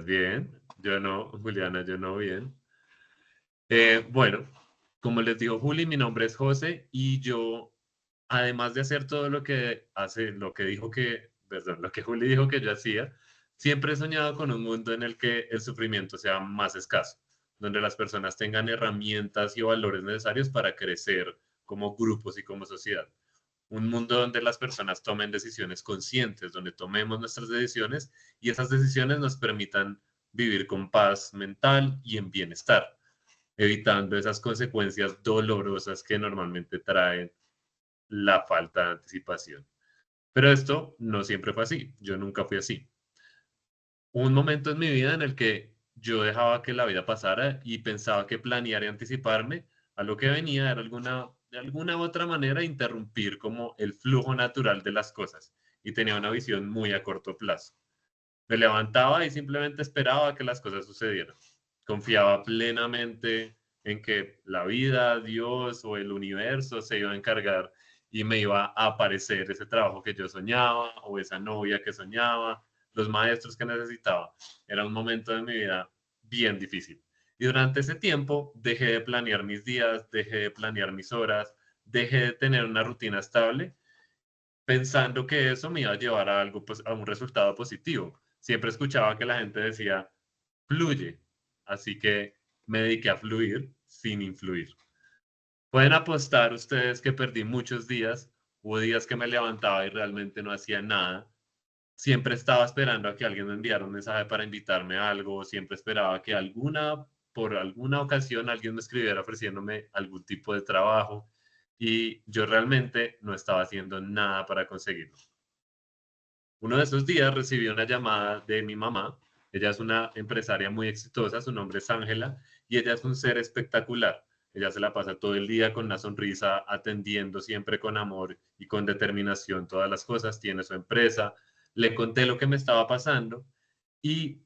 Bien, yo no, Juliana, yo no, bien. Bueno, como les digo Juli, mi nombre es José y yo, además de hacer todo lo que hace, lo que dijo que, perdón, lo que Juli dijo que yo hacía, siempre he soñado con un mundo en el que el sufrimiento sea más escaso, donde las personas tengan herramientas y valores necesarios para crecer como grupos y como sociedad. Un mundo donde las personas tomen decisiones conscientes, donde tomemos nuestras decisiones y esas decisiones nos permitan vivir con paz mental y en bienestar, evitando esas consecuencias dolorosas que normalmente traen la falta de anticipación. Pero esto no siempre fue así, yo nunca fui así. Hubo un momento en mi vida en el que yo dejaba que la vida pasara y pensaba que planear y anticiparme a lo que venía era de alguna u otra manera interrumpir como el flujo natural de las cosas y tenía una visión muy a corto plazo. Me levantaba y simplemente esperaba que las cosas sucedieran. Confiaba plenamente en que la vida, Dios o el universo se iba a encargar y me iba a aparecer ese trabajo que yo soñaba o esa novia que soñaba, los maestros que necesitaba. Era un momento de mi vida bien difícil. Y durante ese tiempo dejé de planear mis días, dejé de planear mis horas, dejé de tener una rutina estable pensando que eso me iba a llevar a algo, pues, a un resultado positivo. Siempre escuchaba que la gente decía, fluye, así que me dediqué a fluir sin influir. Pueden apostar ustedes que perdí muchos días, hubo días que me levantaba y realmente no hacía nada. Siempre estaba esperando a que alguien me enviara un mensaje para invitarme a algo, siempre esperaba que por alguna ocasión alguien me escribiera ofreciéndome algún tipo de trabajo y yo realmente no estaba haciendo nada para conseguirlo. Uno de esos días recibí una llamada de mi mamá. Ella es una empresaria muy exitosa, su nombre es Ángela, y ella es un ser espectacular. Ella se la pasa todo el día con una sonrisa, atendiendo siempre con amor y con determinación todas las cosas. Tiene su empresa. Le conté lo que me estaba pasando y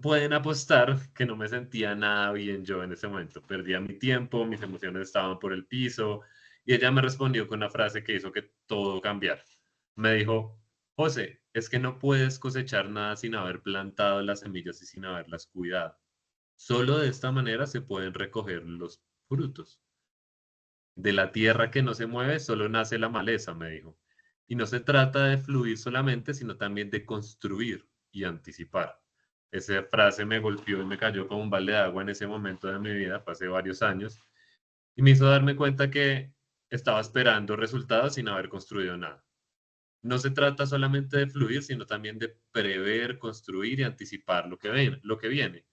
pueden apostar que no me sentía nada bien yo en ese momento. Perdía mi tiempo, mis emociones estaban por el piso y ella me respondió con una frase que hizo que todo cambiara. Me dijo, José, es que no puedes cosechar nada sin haber plantado las semillas y sin haberlas cuidado. Solo de esta manera se pueden recoger los frutos. De la tierra que no se mueve, solo nace la maleza, me dijo. Y no se trata de fluir solamente, sino también de construir y anticipar. Esa frase me golpeó y me cayó como un balde de agua en ese momento de mi vida, pasé varios años, y me hizo darme cuenta que estaba esperando resultados sin haber construido nada. No se trata solamente de fluir, sino también de prever, construir y anticipar lo que viene.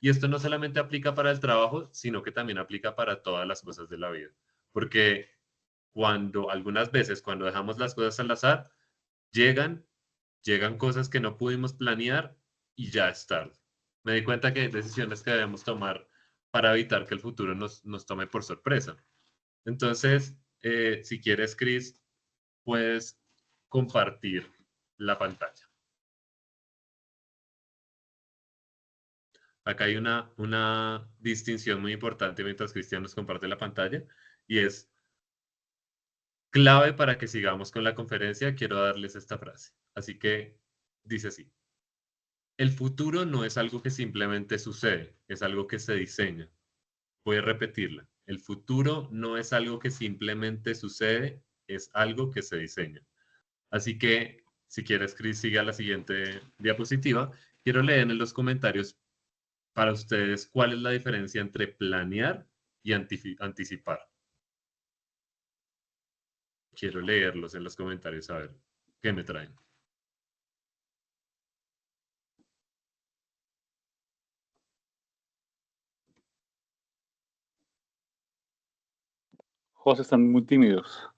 Y esto no solamente aplica para el trabajo, sino que también aplica para todas las cosas de la vida. Porque algunas veces, cuando dejamos las cosas al azar, llegan, llegan cosas que no pudimos planear y ya es tarde. Me di cuenta que hay decisiones que debemos tomar para evitar que el futuro nos tome por sorpresa. Entonces, si quieres, Chris, puedes compartir la pantalla. Acá hay una distinción muy importante mientras Cristian nos comparte la pantalla y es clave para que sigamos con la conferencia. Quiero darles esta frase. Así que dice así. El futuro no es algo que simplemente sucede, es algo que se diseña. Voy a repetirla. El futuro no es algo que simplemente sucede, es algo que se diseña. Así que, si quieres, Chris, sigue a la siguiente diapositiva. Quiero leer en los comentarios para ustedes cuál es la diferencia entre planear y anticipar. Quiero leerlos en los comentarios a ver qué me traen. José, están muy tímidos.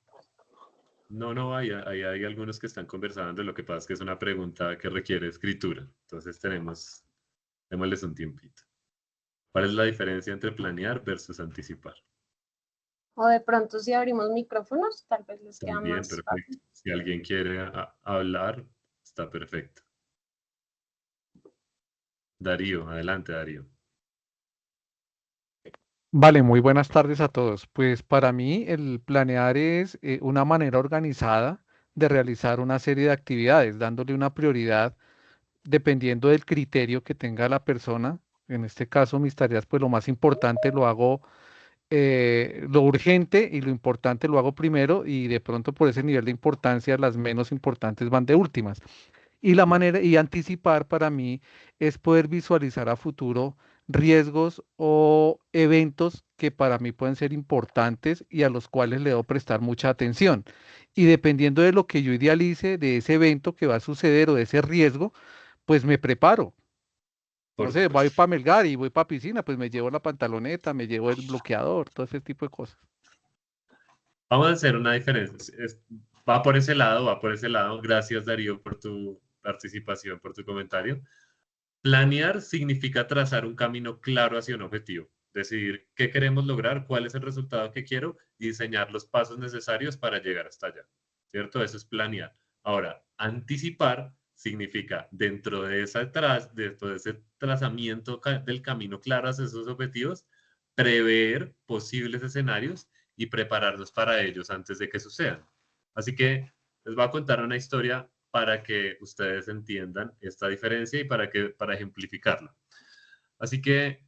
No, ahí hay algunos que están conversando. Lo que pasa es que es una pregunta que requiere escritura. Entonces démosles un tiempito. ¿Cuál es la diferencia entre planear versus anticipar? O de pronto si abrimos micrófonos, tal vez les queda También, más perfecto. fácil. Si alguien quiere hablar, está perfecto. Darío, adelante, Darío. Vale, muy buenas tardes a todos. Pues para mí el planear es una manera organizada de realizar una serie de actividades, dándole una prioridad dependiendo del criterio que tenga la persona. En este caso, mis tareas, pues lo más importante lo hago, lo urgente y lo importante lo hago primero y de pronto por ese nivel de importancia las menos importantes van de últimas. Y la manera y anticipar para mí es poder visualizar a futuro riesgos o eventos que para mí pueden ser importantes y a los cuales le debo prestar mucha atención. Y dependiendo de lo que yo idealice de ese evento que va a suceder o de ese riesgo, pues me preparo. No Por sé, voy supuesto. para Melgar y voy para piscina, pues me llevo la pantaloneta, me llevo el bloqueador, todo ese tipo de cosas. Vamos a hacer una diferencia. Va por ese lado, va por ese lado. Gracias, Darío, por tu participación, por tu comentario. Planear significa trazar un camino claro hacia un objetivo, decidir qué queremos lograr, cuál es el resultado que quiero y diseñar los pasos necesarios para llegar hasta allá. ¿Cierto? Eso es planear. Ahora, anticipar significa dentro de ese trazamiento del camino claro hacia esos objetivos, prever posibles escenarios y prepararnos para ellos antes de que sucedan. Así que les voy a contar una historia para que ustedes entiendan esta diferencia y para ejemplificarla. Así que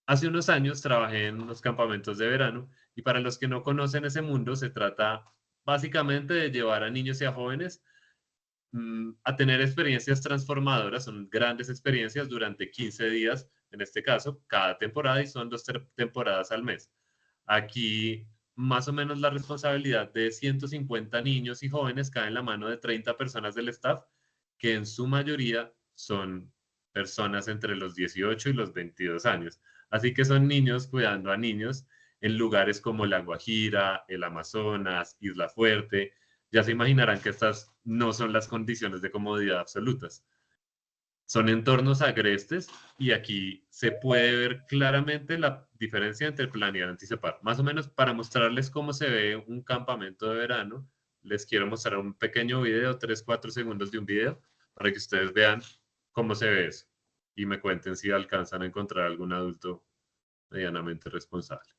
hace unos años trabajé en unos campamentos de verano y para los que no conocen ese mundo se trata básicamente de llevar a niños y a jóvenes a tener experiencias transformadoras, son grandes experiencias durante 15 días, en este caso, cada temporada y son 2 temporadas al mes. Aquí, más o menos la responsabilidad de 150 niños y jóvenes cae en la mano de 30 personas del staff, que en su mayoría son personas entre los 18 y los 22 años. Así que son niños cuidando a niños en lugares como La Guajira, el Amazonas, Isla Fuerte. Ya se imaginarán que estas no son las condiciones de comodidad absolutas. Son entornos agrestes y aquí se puede ver claramente la diferencia entre planear y anticipar. Más o menos para mostrarles cómo se ve un campamento de verano, les quiero mostrar un pequeño video, 3, 4 segundos de un video, para que ustedes vean cómo se ve eso y me cuenten si alcanzan a encontrar algún adulto medianamente responsable.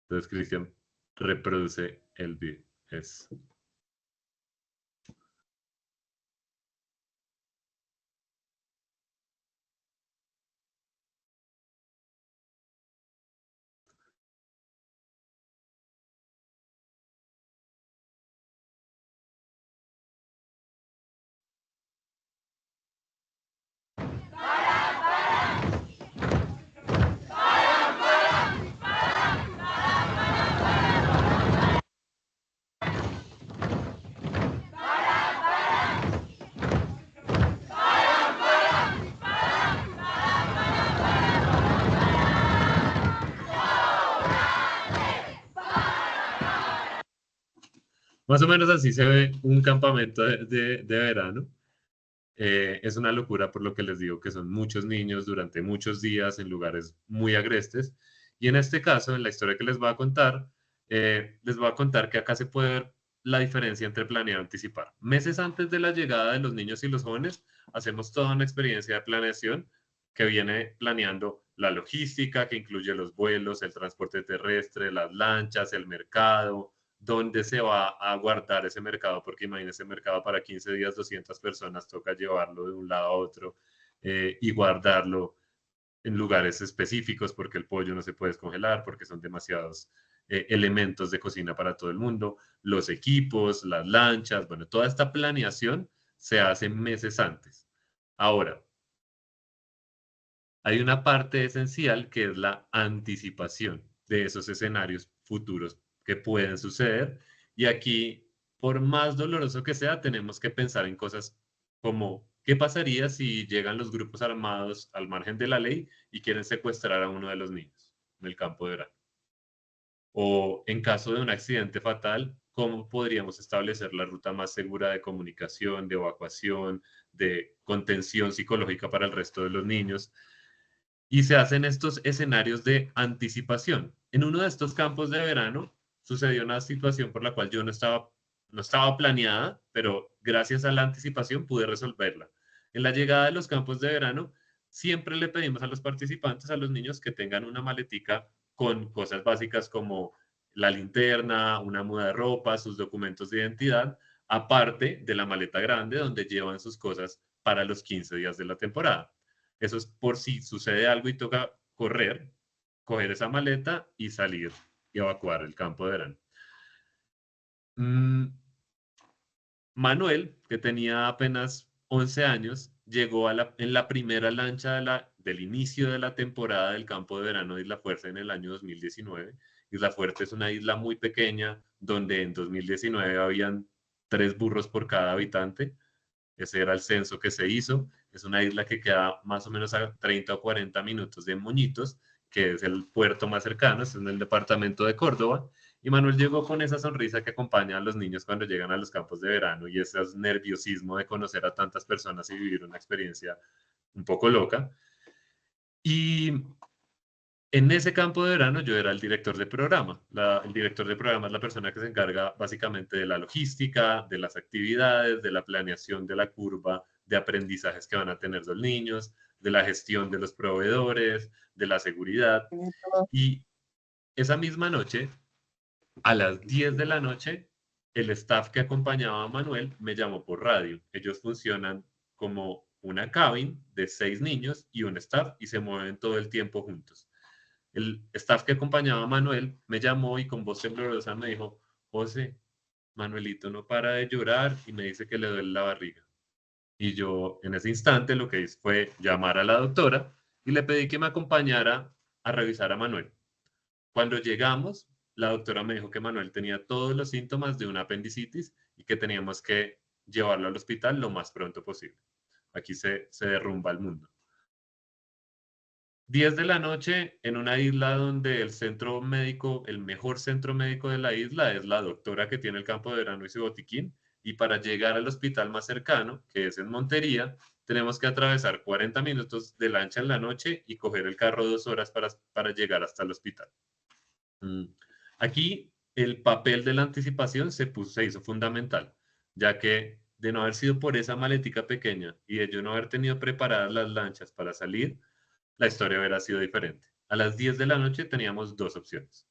Entonces, Cristian, reproduce el video. Es más o menos así se ve un campamento de verano. Es una locura por lo que les digo que son muchos niños durante muchos días en lugares muy agrestes. Y en este caso, en la historia que les voy a contar que acá se puede ver la diferencia entre planear y anticipar. Meses antes de la llegada de los niños y los jóvenes, hacemos toda una experiencia de planeación que viene planeando la logística, que incluye los vuelos, el transporte terrestre, las lanchas, el mercado, dónde se va a guardar ese mercado, porque imagínense mercado para 15 días, 200 personas, toca llevarlo de un lado a otro y guardarlo en lugares específicos, porque el pollo no se puede descongelar, porque son demasiados elementos de cocina para todo el mundo, los equipos, las lanchas, bueno, toda esta planeación se hace meses antes. Ahora, hay una parte esencial que es la anticipación de esos escenarios futuros que pueden suceder. Y aquí, por más doloroso que sea, tenemos que pensar en cosas como, ¿qué pasaría si llegan los grupos armados al margen de la ley y quieren secuestrar a uno de los niños en el campo de verano? O en caso de un accidente fatal, ¿cómo podríamos establecer la ruta más segura de comunicación, de evacuación, de contención psicológica para el resto de los niños? Y se hacen estos escenarios de anticipación. En uno de estos campos de verano sucedió una situación por la cual yo no estaba planeada, pero gracias a la anticipación pude resolverla. En la llegada de los campos de verano, siempre le pedimos a los participantes, a los niños, que tengan una maletica con cosas básicas como la linterna, una muda de ropa, sus documentos de identidad, aparte de la maleta grande donde llevan sus cosas para los 15 días de la temporada. Eso es por si sucede algo y toca correr, coger esa maleta y salir y evacuar el campo de verano. Manuel, que tenía apenas 11 años, llegó en la primera lancha del inicio de la temporada del campo de verano de Isla Fuerte en el año 2019. Isla Fuerte es una isla muy pequeña donde en 2019 habían 3 burros por cada habitante. Ese era el censo que se hizo. Es una isla que queda más o menos a 30 o 40 minutos de Moñitos, que es el puerto más cercano, es en el departamento de Córdoba. Y Manuel llegó con esa sonrisa que acompaña a los niños cuando llegan a los campos de verano y ese nerviosismo de conocer a tantas personas y vivir una experiencia un poco loca. Y en ese campo de verano yo era el director de programa. El director de programa es la persona que se encarga básicamente de la logística, de las actividades, de la planeación de la curva de aprendizajes que van a tener los niños, de la gestión de los proveedores, de la seguridad. Y esa misma noche, a las 10 de la noche, el staff que acompañaba a Manuel me llamó por radio. Ellos funcionan como una cabin de 6 niños y un staff y se mueven todo el tiempo juntos. El staff que acompañaba a Manuel me llamó y con voz temblorosa me dijo: José, Manuelito no para de llorar y me dice que le duele la barriga. Y yo en ese instante lo que hice fue llamar a la doctora y le pedí que me acompañara a revisar a Manuel. Cuando llegamos, la doctora me dijo que Manuel tenía todos los síntomas de una apendicitis y que teníamos que llevarlo al hospital lo más pronto posible. Aquí se derrumba el mundo. 10 de la noche en una isla donde el centro médico, el mejor centro médico de la isla es la doctora que tiene el campo de verano y su botiquín. Y para llegar al hospital más cercano, que es en Montería, tenemos que atravesar 40 minutos de lancha en la noche y coger el carro 2 horas para llegar hasta el hospital. Aquí el papel de la anticipación se hizo fundamental, ya que de no haber sido por esa maletica pequeña y de yo no haber tenido preparadas las lanchas para salir, la historia hubiera sido diferente. A las 10 de la noche teníamos 2 opciones.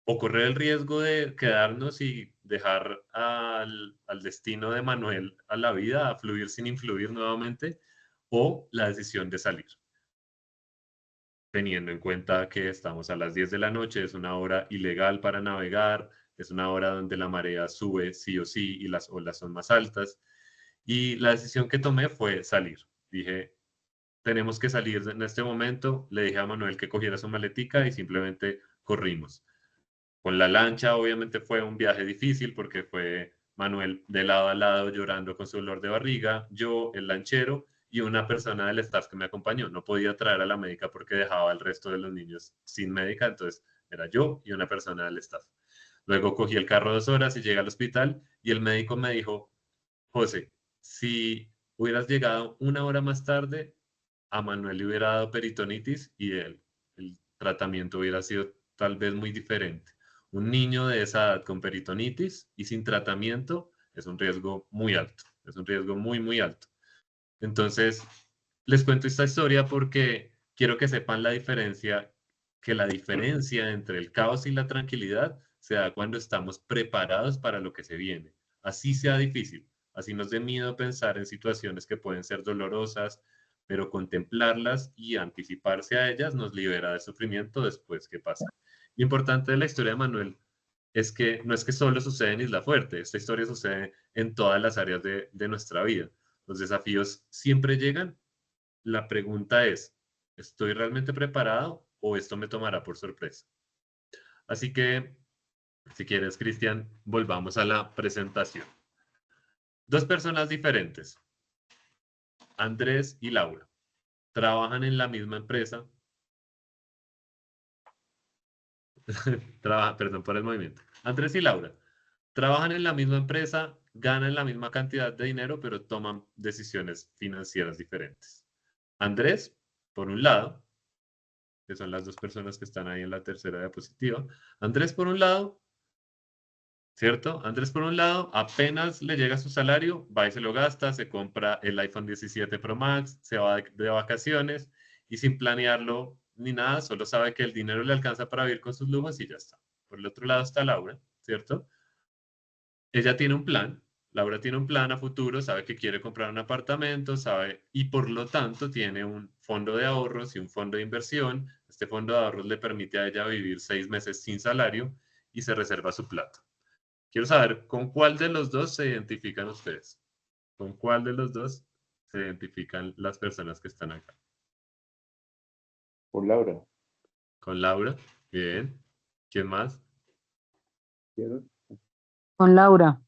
O correr el riesgo de quedarnos y dejar al destino de Manuel a la vida, a fluir sin influir nuevamente, o la decisión de salir. Teniendo en cuenta que estamos a las 10 de la noche, es una hora ilegal para navegar, es una hora donde la marea sube sí o sí y las olas son más altas. Y la decisión que tomé fue salir. Dije, tenemos que salir en este momento. Le dije a Manuel que cogiera su maletica y simplemente corrimos. Con la lancha obviamente fue un viaje difícil porque fue Manuel de lado a lado llorando con su dolor de barriga, yo, el lanchero y una persona del staff que me acompañó. No podía traer a la médica porque dejaba al resto de los niños sin médica, entonces era yo y una persona del staff. Luego cogí el carro 2 horas y llegué al hospital y el médico me dijo: José, si hubieras llegado 1 hora más tarde, a Manuel le hubiera dado peritonitis y el tratamiento hubiera sido tal vez muy diferente. Un niño de esa edad con peritonitis y sin tratamiento es un riesgo muy alto, es un riesgo muy, muy alto. Entonces, les cuento esta historia porque quiero que sepan la diferencia entre el caos y la tranquilidad se da cuando estamos preparados para lo que se viene. Así sea difícil, así nos dé miedo pensar en situaciones que pueden ser dolorosas, pero contemplarlas y anticiparse a ellas nos libera del sufrimiento después que pasa. Lo importante de la historia de Manuel es que no es que solo sucede en Isla Fuerte, esta historia sucede en todas las áreas de nuestra vida. Los desafíos siempre llegan. La pregunta es, ¿estoy realmente preparado o esto me tomará por sorpresa? Así que, si quieres, Cristian, volvamos a la presentación. 2 personas diferentes, Andrés y Laura, trabajan en la misma empresa. Perdón por el movimiento. Andrés y Laura trabajan en la misma empresa, ganan la misma cantidad de dinero, pero toman decisiones financieras diferentes. Andrés, por un lado, que son las 2 personas que están ahí en la tercera diapositiva. Andrés, por un lado, ¿cierto? Andrés, por un lado, apenas le llega su salario, va y se lo gasta, se compra el iPhone 17 Pro Max, se va de vacaciones y sin planearlo ni nada, solo sabe que el dinero le alcanza para vivir con sus lujos y ya está. Por el otro lado está Laura, ¿cierto? Ella tiene un plan. Laura tiene un plan a futuro, sabe que quiere comprar un apartamento, sabe, y por lo tanto tiene un fondo de ahorros y un fondo de inversión. Este fondo de ahorros le permite a ella vivir 6 meses sin salario y se reserva su plata. Quiero saber con cuál de los dos se identifican ustedes. ¿Con cuál de los dos se identifican las personas que están acá? Por Laura. Con Laura, bien. ¿Quién más? ¿Quiero? Con Laura.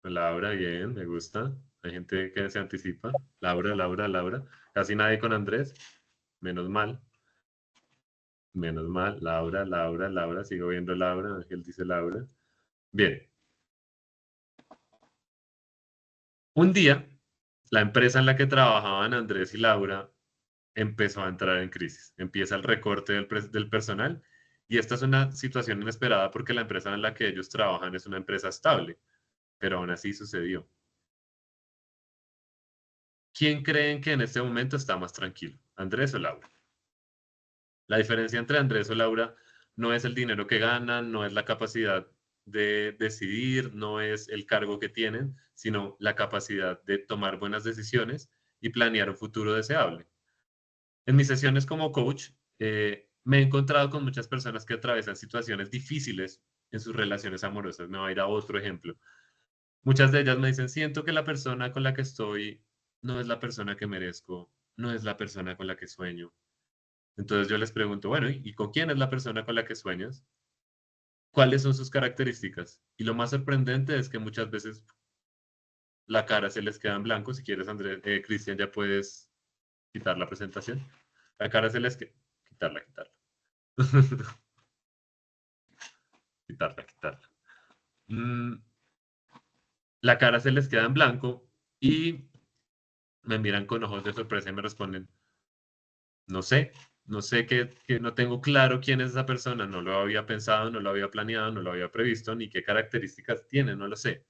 Con Laura, bien, me gusta. Hay gente que se anticipa. Laura, Laura, Laura. Casi nadie con Andrés. Menos mal. Menos mal. Laura, Laura, Laura. Sigo viendo Laura. Ángel dice Laura. Bien. Un día, la empresa en la que trabajaban Andrés y Laura empezó a entrar en crisis. Empieza el recorte del personal y esta es una situación inesperada porque la empresa en la que ellos trabajan es una empresa estable, pero aún así sucedió. ¿Quién creen que en este momento está más tranquilo? ¿Andrés o Laura? La diferencia entre Andrés o Laura no es el dinero que ganan, no es la capacidad de decidir, no es el cargo que tienen, sino la capacidad de tomar buenas decisiones y planear un futuro deseable. En mis sesiones como coach, me he encontrado con muchas personas que atraviesan situaciones difíciles en sus relaciones amorosas. Me voy a ir a otro ejemplo. Muchas de ellas me dicen, siento que la persona con la que estoy no es la persona que merezco, no es la persona con la que sueño. Entonces yo les pregunto, bueno, ¿y con quién es la persona con la que sueñas? ¿Cuáles son sus características? Y lo más sorprendente es que muchas veces la cara se les queda en blanco. Si quieres, Andrés, Cristian, ya puedes quitar la presentación. La cara se les queda... Quitarla, quitarla. quitarla, quitarla. La cara se les queda en blanco y me miran con ojos de sorpresa y me responden, no sé, no sé que no tengo claro quién es esa persona, no lo había pensado, no lo había planeado, no lo había previsto, ni qué características tiene, no lo sé.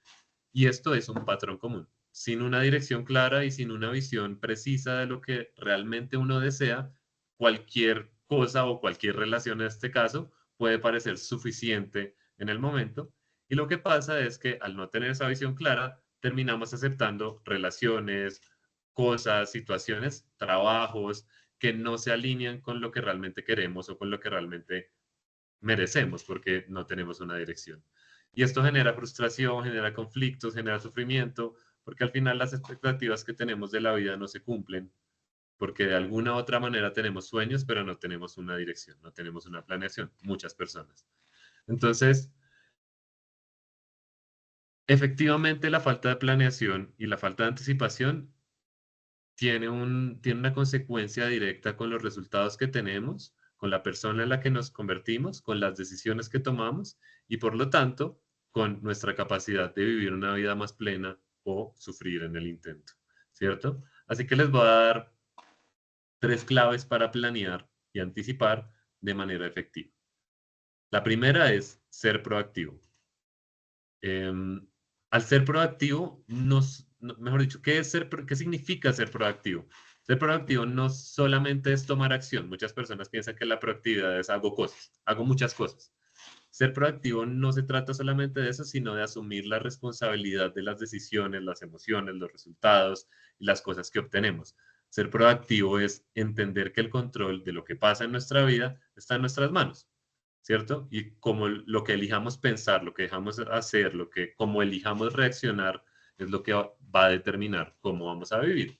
Y esto es un patrón común. Sin una dirección clara y sin una visión precisa de lo que realmente uno desea, cualquier cosa o cualquier relación en este caso puede parecer suficiente en el momento. Y lo que pasa es que al no tener esa visión clara, terminamos aceptando relaciones, cosas, situaciones, trabajos que no se alinean con lo que realmente queremos o con lo que realmente merecemos porque no tenemos una dirección. Y esto genera frustración, genera conflictos, genera sufrimiento, porque al final las expectativas que tenemos de la vida no se cumplen, porque de alguna u otra manera tenemos sueños, pero no tenemos una dirección, no tenemos una planeación, muchas personas. Entonces, efectivamente la falta de planeación y la falta de anticipación tiene una consecuencia directa con los resultados que tenemos, con la persona en la que nos convertimos, con las decisiones que tomamos y por lo tanto con nuestra capacidad de vivir una vida más plena o sufrir en el intento, ¿cierto? Así que les voy a dar 3 claves para planear y anticipar de manera efectiva. La primera es ser proactivo. Al ser proactivo, mejor dicho, ¿qué significa ser proactivo? Ser proactivo no solamente es tomar acción. Muchas personas piensan que la proactividad es hago cosas, hago muchas cosas. Ser proactivo no se trata solamente de eso, sino de asumir la responsabilidad de las decisiones, las emociones, los resultados y las cosas que obtenemos. Ser proactivo es entender que el control de lo que pasa en nuestra vida está en nuestras manos. ¿Cierto? Y como lo que elijamos pensar, lo que dejamos hacer, como elijamos reaccionar, es lo que va a determinar cómo vamos a vivir.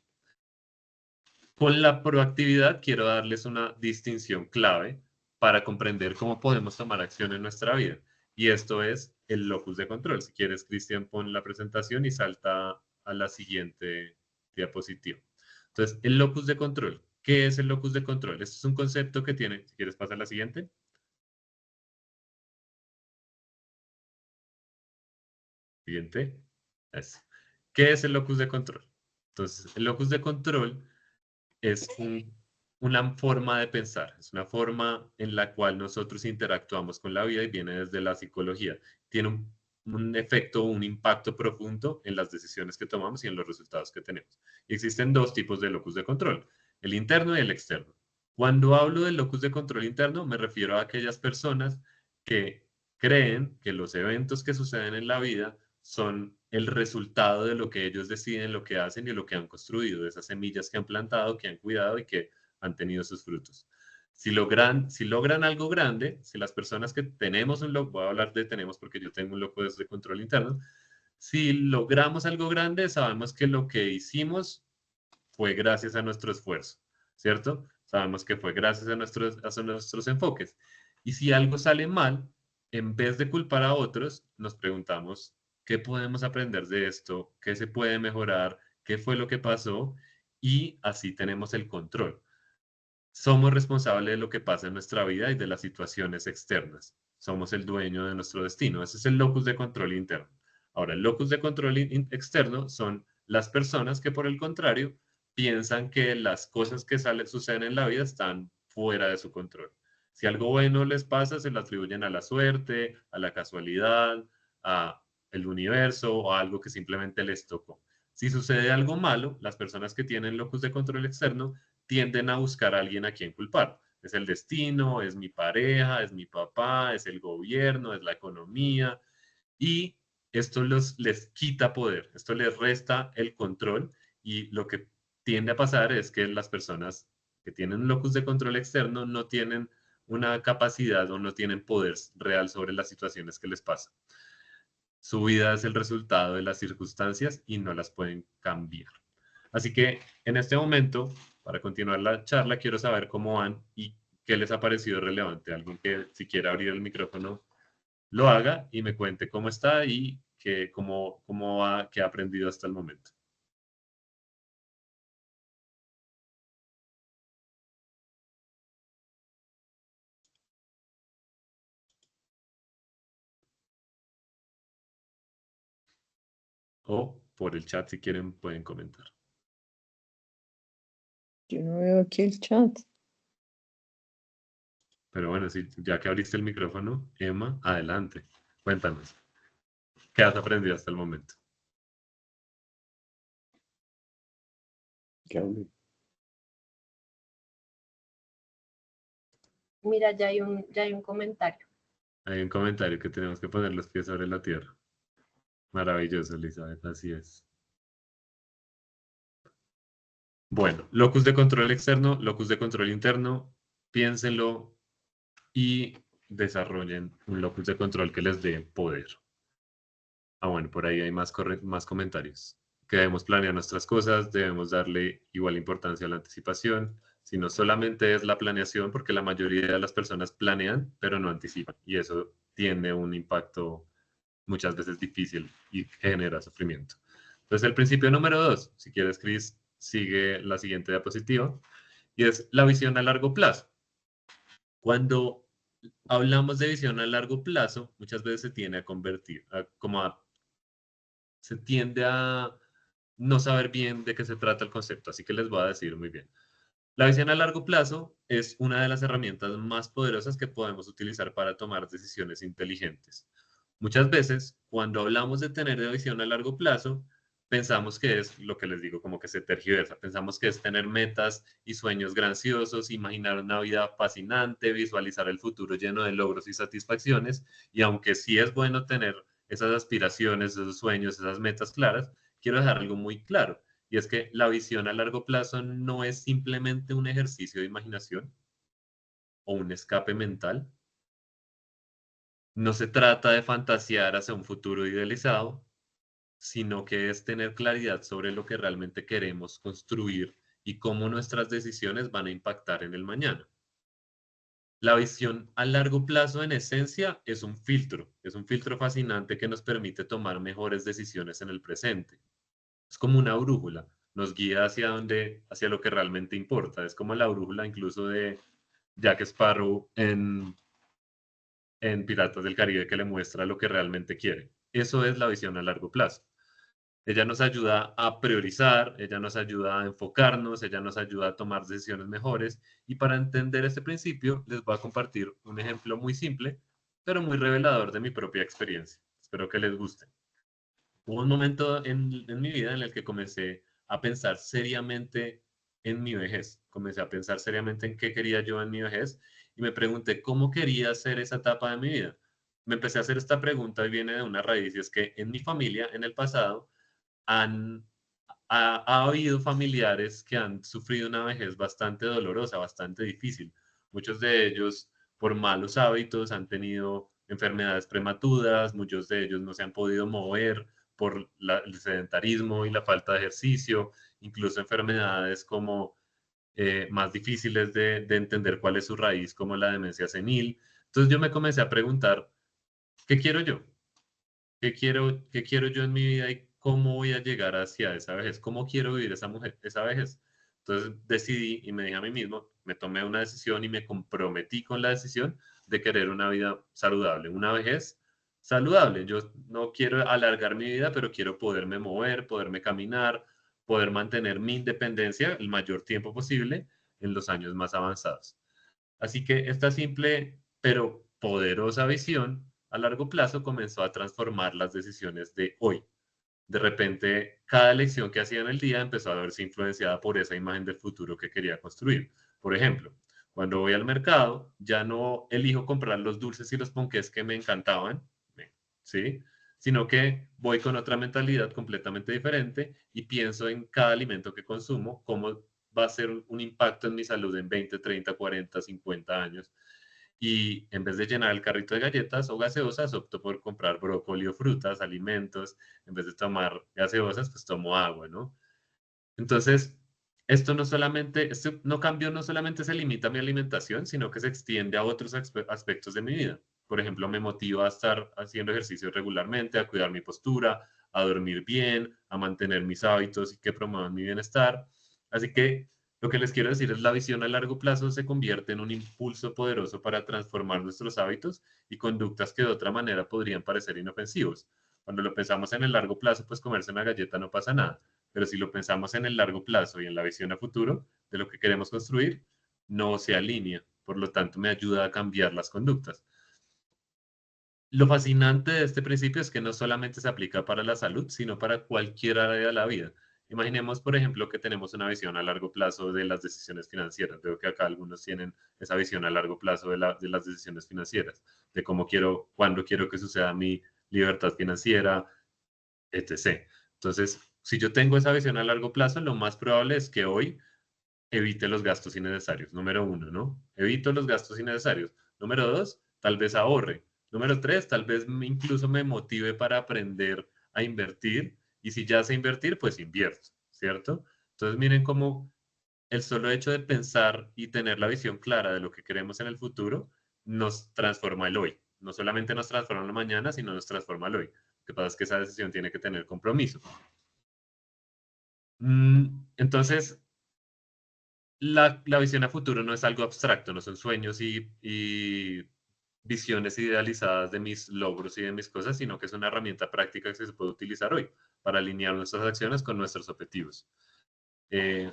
Con la proactividad quiero darles una distinción clave para comprender cómo podemos tomar acción en nuestra vida. Y esto es el locus de control. Si quieres, Cristian, pon la presentación y salta a la siguiente diapositiva. Entonces, el locus de control. ¿Qué es el locus de control? Este es un concepto que tiene, si quieres, pasa a la siguiente. Siguiente. Eso. ¿Qué es el locus de control? Entonces, el locus de control es una forma de pensar, es una forma en la cual nosotros interactuamos con la vida y viene desde la psicología. Tiene un efecto, un impacto profundo en las decisiones que tomamos y en los resultados que tenemos. Y existen 2 tipos de locus de control, el interno y el externo. Cuando hablo del locus de control interno, me refiero a aquellas personas que creen que los eventos que suceden en la vida son el resultado de lo que ellos deciden, lo que hacen y lo que han construido, de esas semillas que han plantado, que han cuidado y que han tenido sus frutos. Si logran algo grande, si las personas que tenemos un loco, voy a hablar de tenemos porque yo tengo un loco de control interno, si logramos algo grande, sabemos que lo que hicimos fue gracias a nuestro esfuerzo, ¿cierto? Sabemos que fue gracias a nuestros enfoques. Y si algo sale mal, en vez de culpar a otros, nos preguntamos, ¿qué podemos aprender de esto? ¿Qué se puede mejorar? ¿Qué fue lo que pasó? Y así tenemos el control. Somos responsables de lo que pasa en nuestra vida y de las situaciones externas. Somos el dueño de nuestro destino. Ese es el locus de control interno. Ahora, el locus de control externo son las personas que, por el contrario, piensan que las cosas que suceden en la vida están fuera de su control. Si algo bueno les pasa, se lo atribuyen a la suerte, a la casualidad, a el universo o a algo que simplemente les tocó. Si sucede algo malo, las personas que tienen locus de control externo tienden a buscar a alguien a quien culpar. Es el destino, es mi pareja, es mi papá, es el gobierno, es la economía. Y esto les quita poder, esto les resta el control y lo que tiende a pasar es que las personas que tienen un locus de control externo no tienen una capacidad o no tienen poder real sobre las situaciones que les pasan. Su vida es el resultado de las circunstancias y no las pueden cambiar. Así que en este momento, para continuar la charla, quiero saber cómo van y qué les ha parecido relevante. Alguien que si quiere abrir el micrófono lo haga y me cuente cómo está y cómo va, qué ha aprendido hasta el momento. O por el chat si quieren pueden comentar. Yo no veo aquí el chat. Pero bueno, ya que abriste el micrófono, Emma, adelante. Cuéntanos. ¿Qué has aprendido hasta el momento? ¿Qué hable? Mira, ya hay un comentario. Hay un comentario que tenemos que poner los pies sobre la tierra. Maravilloso, Elizabeth, así es. Bueno, locus de control externo, locus de control interno, piénsenlo y desarrollen un locus de control que les dé poder. Ah, bueno, por ahí hay más comentarios. Que debemos planear nuestras cosas, debemos darle igual importancia a la anticipación, si no solamente es la planeación, porque la mayoría de las personas planean, pero no anticipan, y eso tiene un impacto muchas veces difícil y genera sufrimiento. Entonces, el principio número 2, si quieres, Chris, sigue la siguiente diapositiva, y es la visión a largo plazo. Cuando hablamos de visión a largo plazo, muchas veces se tiende a convertir, se tiende a no saber bien de qué se trata el concepto, así que les voy a decir muy bien. La visión a largo plazo es una de las herramientas más poderosas que podemos utilizar para tomar decisiones inteligentes. Muchas veces, cuando hablamos de tener visión a largo plazo, pensamos que es lo que les digo, como que se tergiversa. Pensamos que es tener metas y sueños grandiosos, imaginar una vida fascinante, visualizar el futuro lleno de logros y satisfacciones. Y aunque sí es bueno tener esas aspiraciones, esos sueños, esas metas claras, quiero dejar algo muy claro. Y es que la visión a largo plazo no es simplemente un ejercicio de imaginación o un escape mental. No se trata de fantasear hacia un futuro idealizado, sino que es tener claridad sobre lo que realmente queremos construir y cómo nuestras decisiones van a impactar en el mañana. La visión a largo plazo, en esencia, es un filtro fascinante que nos permite tomar mejores decisiones en el presente. Es como una brújula, nos guía hacia lo que realmente importa. Es como la brújula incluso de Jack Sparrow en Piratas del Caribe que le muestra lo que realmente quiere. Eso es la visión a largo plazo. Ella nos ayuda a priorizar, ella nos ayuda a enfocarnos, ella nos ayuda a tomar decisiones mejores. Y para entender este principio, les voy a compartir un ejemplo muy simple, pero muy revelador de mi propia experiencia. Espero que les guste. Hubo un momento en mi vida en el que comencé a pensar seriamente en mi vejez. Comencé a pensar seriamente en qué quería yo en mi vejez y me pregunté cómo quería ser esa etapa de mi vida. me empecé a hacer esta pregunta y viene de una raíz, y es que en mi familia, en el pasado, ha habido familiares que han sufrido una vejez bastante dolorosa, bastante difícil. Muchos de ellos, por malos hábitos, han tenido enfermedades prematuras, muchos de ellos no se han podido mover por el sedentarismo y la falta de ejercicio, incluso enfermedades como más difíciles de entender cuál es su raíz, como la demencia senil. Entonces yo me comencé a preguntar, ¿qué quiero yo? Qué quiero yo en mi vida y cómo voy a llegar hacia esa vejez? ¿Cómo quiero vivir esa vejez? Entonces decidí y me dije a mí mismo, me tomé una decisión y me comprometí con la decisión de querer una vida saludable, una vejez saludable. Yo no quiero alargar mi vida, pero quiero poderme mover, poderme caminar, poder mantener mi independencia el mayor tiempo posible en los años más avanzados. Así que esta simple pero poderosa visión a largo plazo comenzó a transformar las decisiones de hoy. De repente, cada elección que hacía en el día empezó a verse influenciada por esa imagen del futuro que quería construir. Por ejemplo, cuando voy al mercado, ya no elijo comprar los dulces y los ponqués que me encantaban, ¿sí? Sino que voy con otra mentalidad completamente diferente y pienso en cada alimento que consumo, cómo va a ser un impacto en mi salud en 20, 30, 40, 50 años. Y en vez de llenar el carrito de galletas o gaseosas, opto por comprar brócoli o frutas, alimentos. En vez de tomar gaseosas, pues tomo agua, ¿no? Entonces, esto no cambio, no solamente se limita a mi alimentación, sino que se extiende a otros aspectos de mi vida. Por ejemplo, me motiva a estar haciendo ejercicio regularmente, a cuidar mi postura, a dormir bien, a mantener mis hábitos y que promuevan mi bienestar. Así que lo que les quiero decir es la visión a largo plazo se convierte en un impulso poderoso para transformar nuestros hábitos y conductas que de otra manera podrían parecer inofensivos. Cuando lo pensamos en el largo plazo, pues comerse una galleta no pasa nada, pero si lo pensamos en el largo plazo y en la visión a futuro de lo que queremos construir, no se alinea. Por lo tanto, me ayuda a cambiar las conductas. Lo fascinante de este principio es que no solamente se aplica para la salud, sino para cualquier área de la vida. Imaginemos, por ejemplo, que tenemos una visión a largo plazo de las decisiones financieras. Veo que acá algunos tienen esa visión a largo plazo de las decisiones financieras, de cómo quiero, cuándo quiero que suceda mi libertad financiera, etc. Entonces, si yo tengo esa visión a largo plazo, lo más probable es que hoy evite los gastos innecesarios. Número uno, ¿no? Evito los gastos innecesarios. Número dos, tal vez ahorre. Número tres, tal vez incluso me motive para aprender a invertir. Y si ya sé invertir, pues invierto, ¿cierto? Entonces, miren cómo el solo hecho de pensar y tener la visión clara de lo que queremos en el futuro nos transforma el hoy. No solamente nos transforma el mañana, sino nos transforma el hoy. Lo que pasa es que esa decisión tiene que tener compromiso. Entonces, la visión a futuro no es algo abstracto, no son sueños y visiones idealizadas de mis logros y de mis cosas, sino que es una herramienta práctica que se puede utilizar hoy para alinear nuestras acciones con nuestros objetivos. Eh,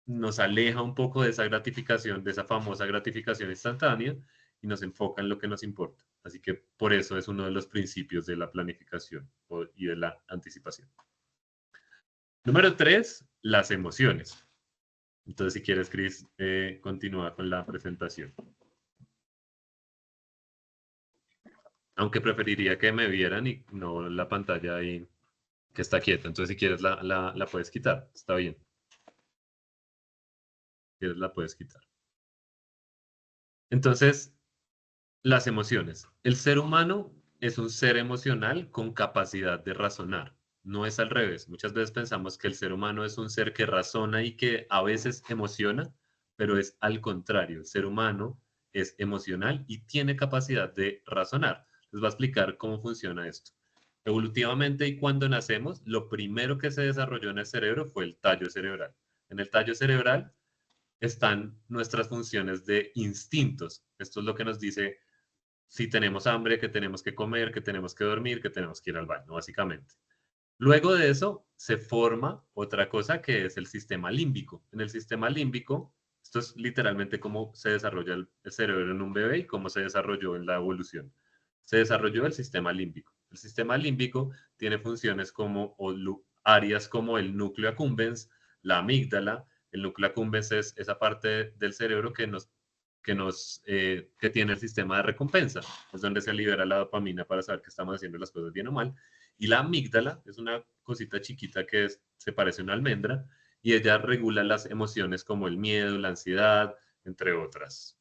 Nos aleja un poco de esa gratificación, de esa famosa gratificación instantánea y nos enfoca en lo que nos importa. Así que por eso es uno de los principios de la planificación y de la anticipación. Número tres, las emociones. Entonces, si quieres, Chris, continúa con la presentación. Aunque preferiría que me vieran y no la pantalla ahí que está quieta. Entonces, si quieres, la puedes quitar. Está bien. Si quieres, la puedes quitar. Entonces, las emociones. El ser humano es un ser emocional con capacidad de razonar. No es al revés. Muchas veces pensamos que el ser humano es un ser que razona y que a veces emociona, pero es al contrario. El ser humano es emocional y tiene capacidad de razonar. Les voy a explicar cómo funciona esto. Evolutivamente y cuando nacemos, lo primero que se desarrolló en el cerebro fue el tallo cerebral. En el tallo cerebral están nuestras funciones de instintos. Esto es lo que nos dice si tenemos hambre, que tenemos que comer, que tenemos que dormir, que tenemos que ir al baño, básicamente. Luego de eso se forma otra cosa que es el sistema límbico. En el sistema límbico, esto es literalmente cómo se desarrolla el cerebro en un bebé y cómo se desarrolló en la evolución. Se desarrolló el sistema límbico. El sistema límbico tiene funciones como áreas como el núcleo accumbens, la amígdala. El núcleo accumbens es esa parte del cerebro que nos que tiene el sistema de recompensa. Es donde se libera la dopamina para saber que estamos haciendo las cosas bien o mal. Y la amígdala es una cosita chiquita que se parece a una almendra y ella regula las emociones como el miedo, la ansiedad, entre otras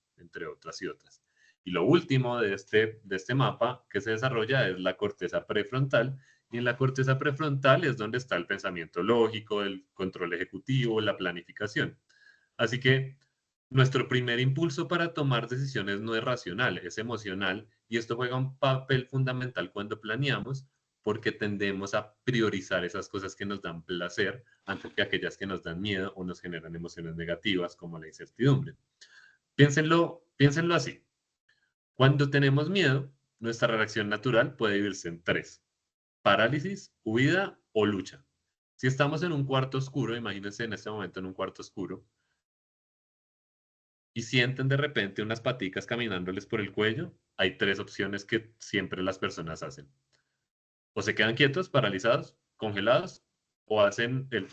y otras. Y lo último de este mapa que se desarrolla es la corteza prefrontal. Y en la corteza prefrontal es donde está el pensamiento lógico, el control ejecutivo, la planificación. Así que nuestro primer impulso para tomar decisiones no es racional, es emocional, y esto juega un papel fundamental cuando planeamos, porque tendemos a priorizar esas cosas que nos dan placer antes que aquellas que nos dan miedo o nos generan emociones negativas como la incertidumbre. Piénsenlo así. Cuando tenemos miedo, nuestra reacción natural puede dividirse en tres: parálisis, huida o lucha. Si estamos en un cuarto oscuro, imagínense en este momento en un cuarto oscuro, y sienten de repente unas paticas caminándoles por el cuello, hay tres opciones que siempre las personas hacen. O se quedan quietos, paralizados, congelados, o hacen el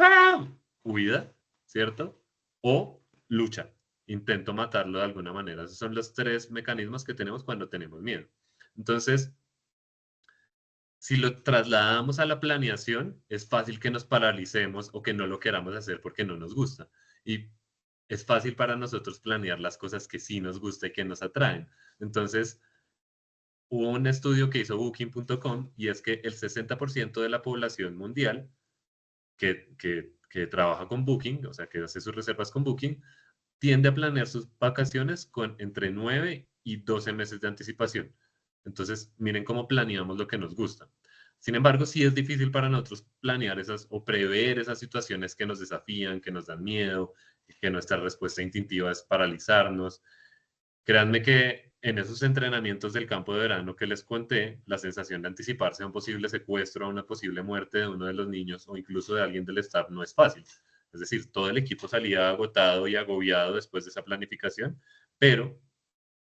huida, ¿cierto? O lucha. Intento matarlo de alguna manera. Esos son los tres mecanismos que tenemos cuando tenemos miedo. Entonces, si lo trasladamos a la planeación, es fácil que nos paralicemos o que no lo queramos hacer porque no nos gusta. Y es fácil para nosotros planear las cosas que sí nos gusta y que nos atraen. Entonces, hubo un estudio que hizo Booking.com y es que el 60% de la población mundial que trabaja con Booking, o sea, que hace sus reservas con Booking, tiende a planear sus vacaciones con entre 9 y 12 meses de anticipación. Entonces, miren cómo planeamos lo que nos gusta. Sin embargo, sí es difícil para nosotros planear esas o prever esas situaciones que nos desafían, que nos dan miedo, que nuestra respuesta instintiva es paralizarnos. Créanme que en esos entrenamientos del campo de verano que les conté, la sensación de anticiparse a un posible secuestro, a una posible muerte de uno de los niños o incluso de alguien del staff no es fácil. Es decir, todo el equipo salía agotado y agobiado después de esa planificación, pero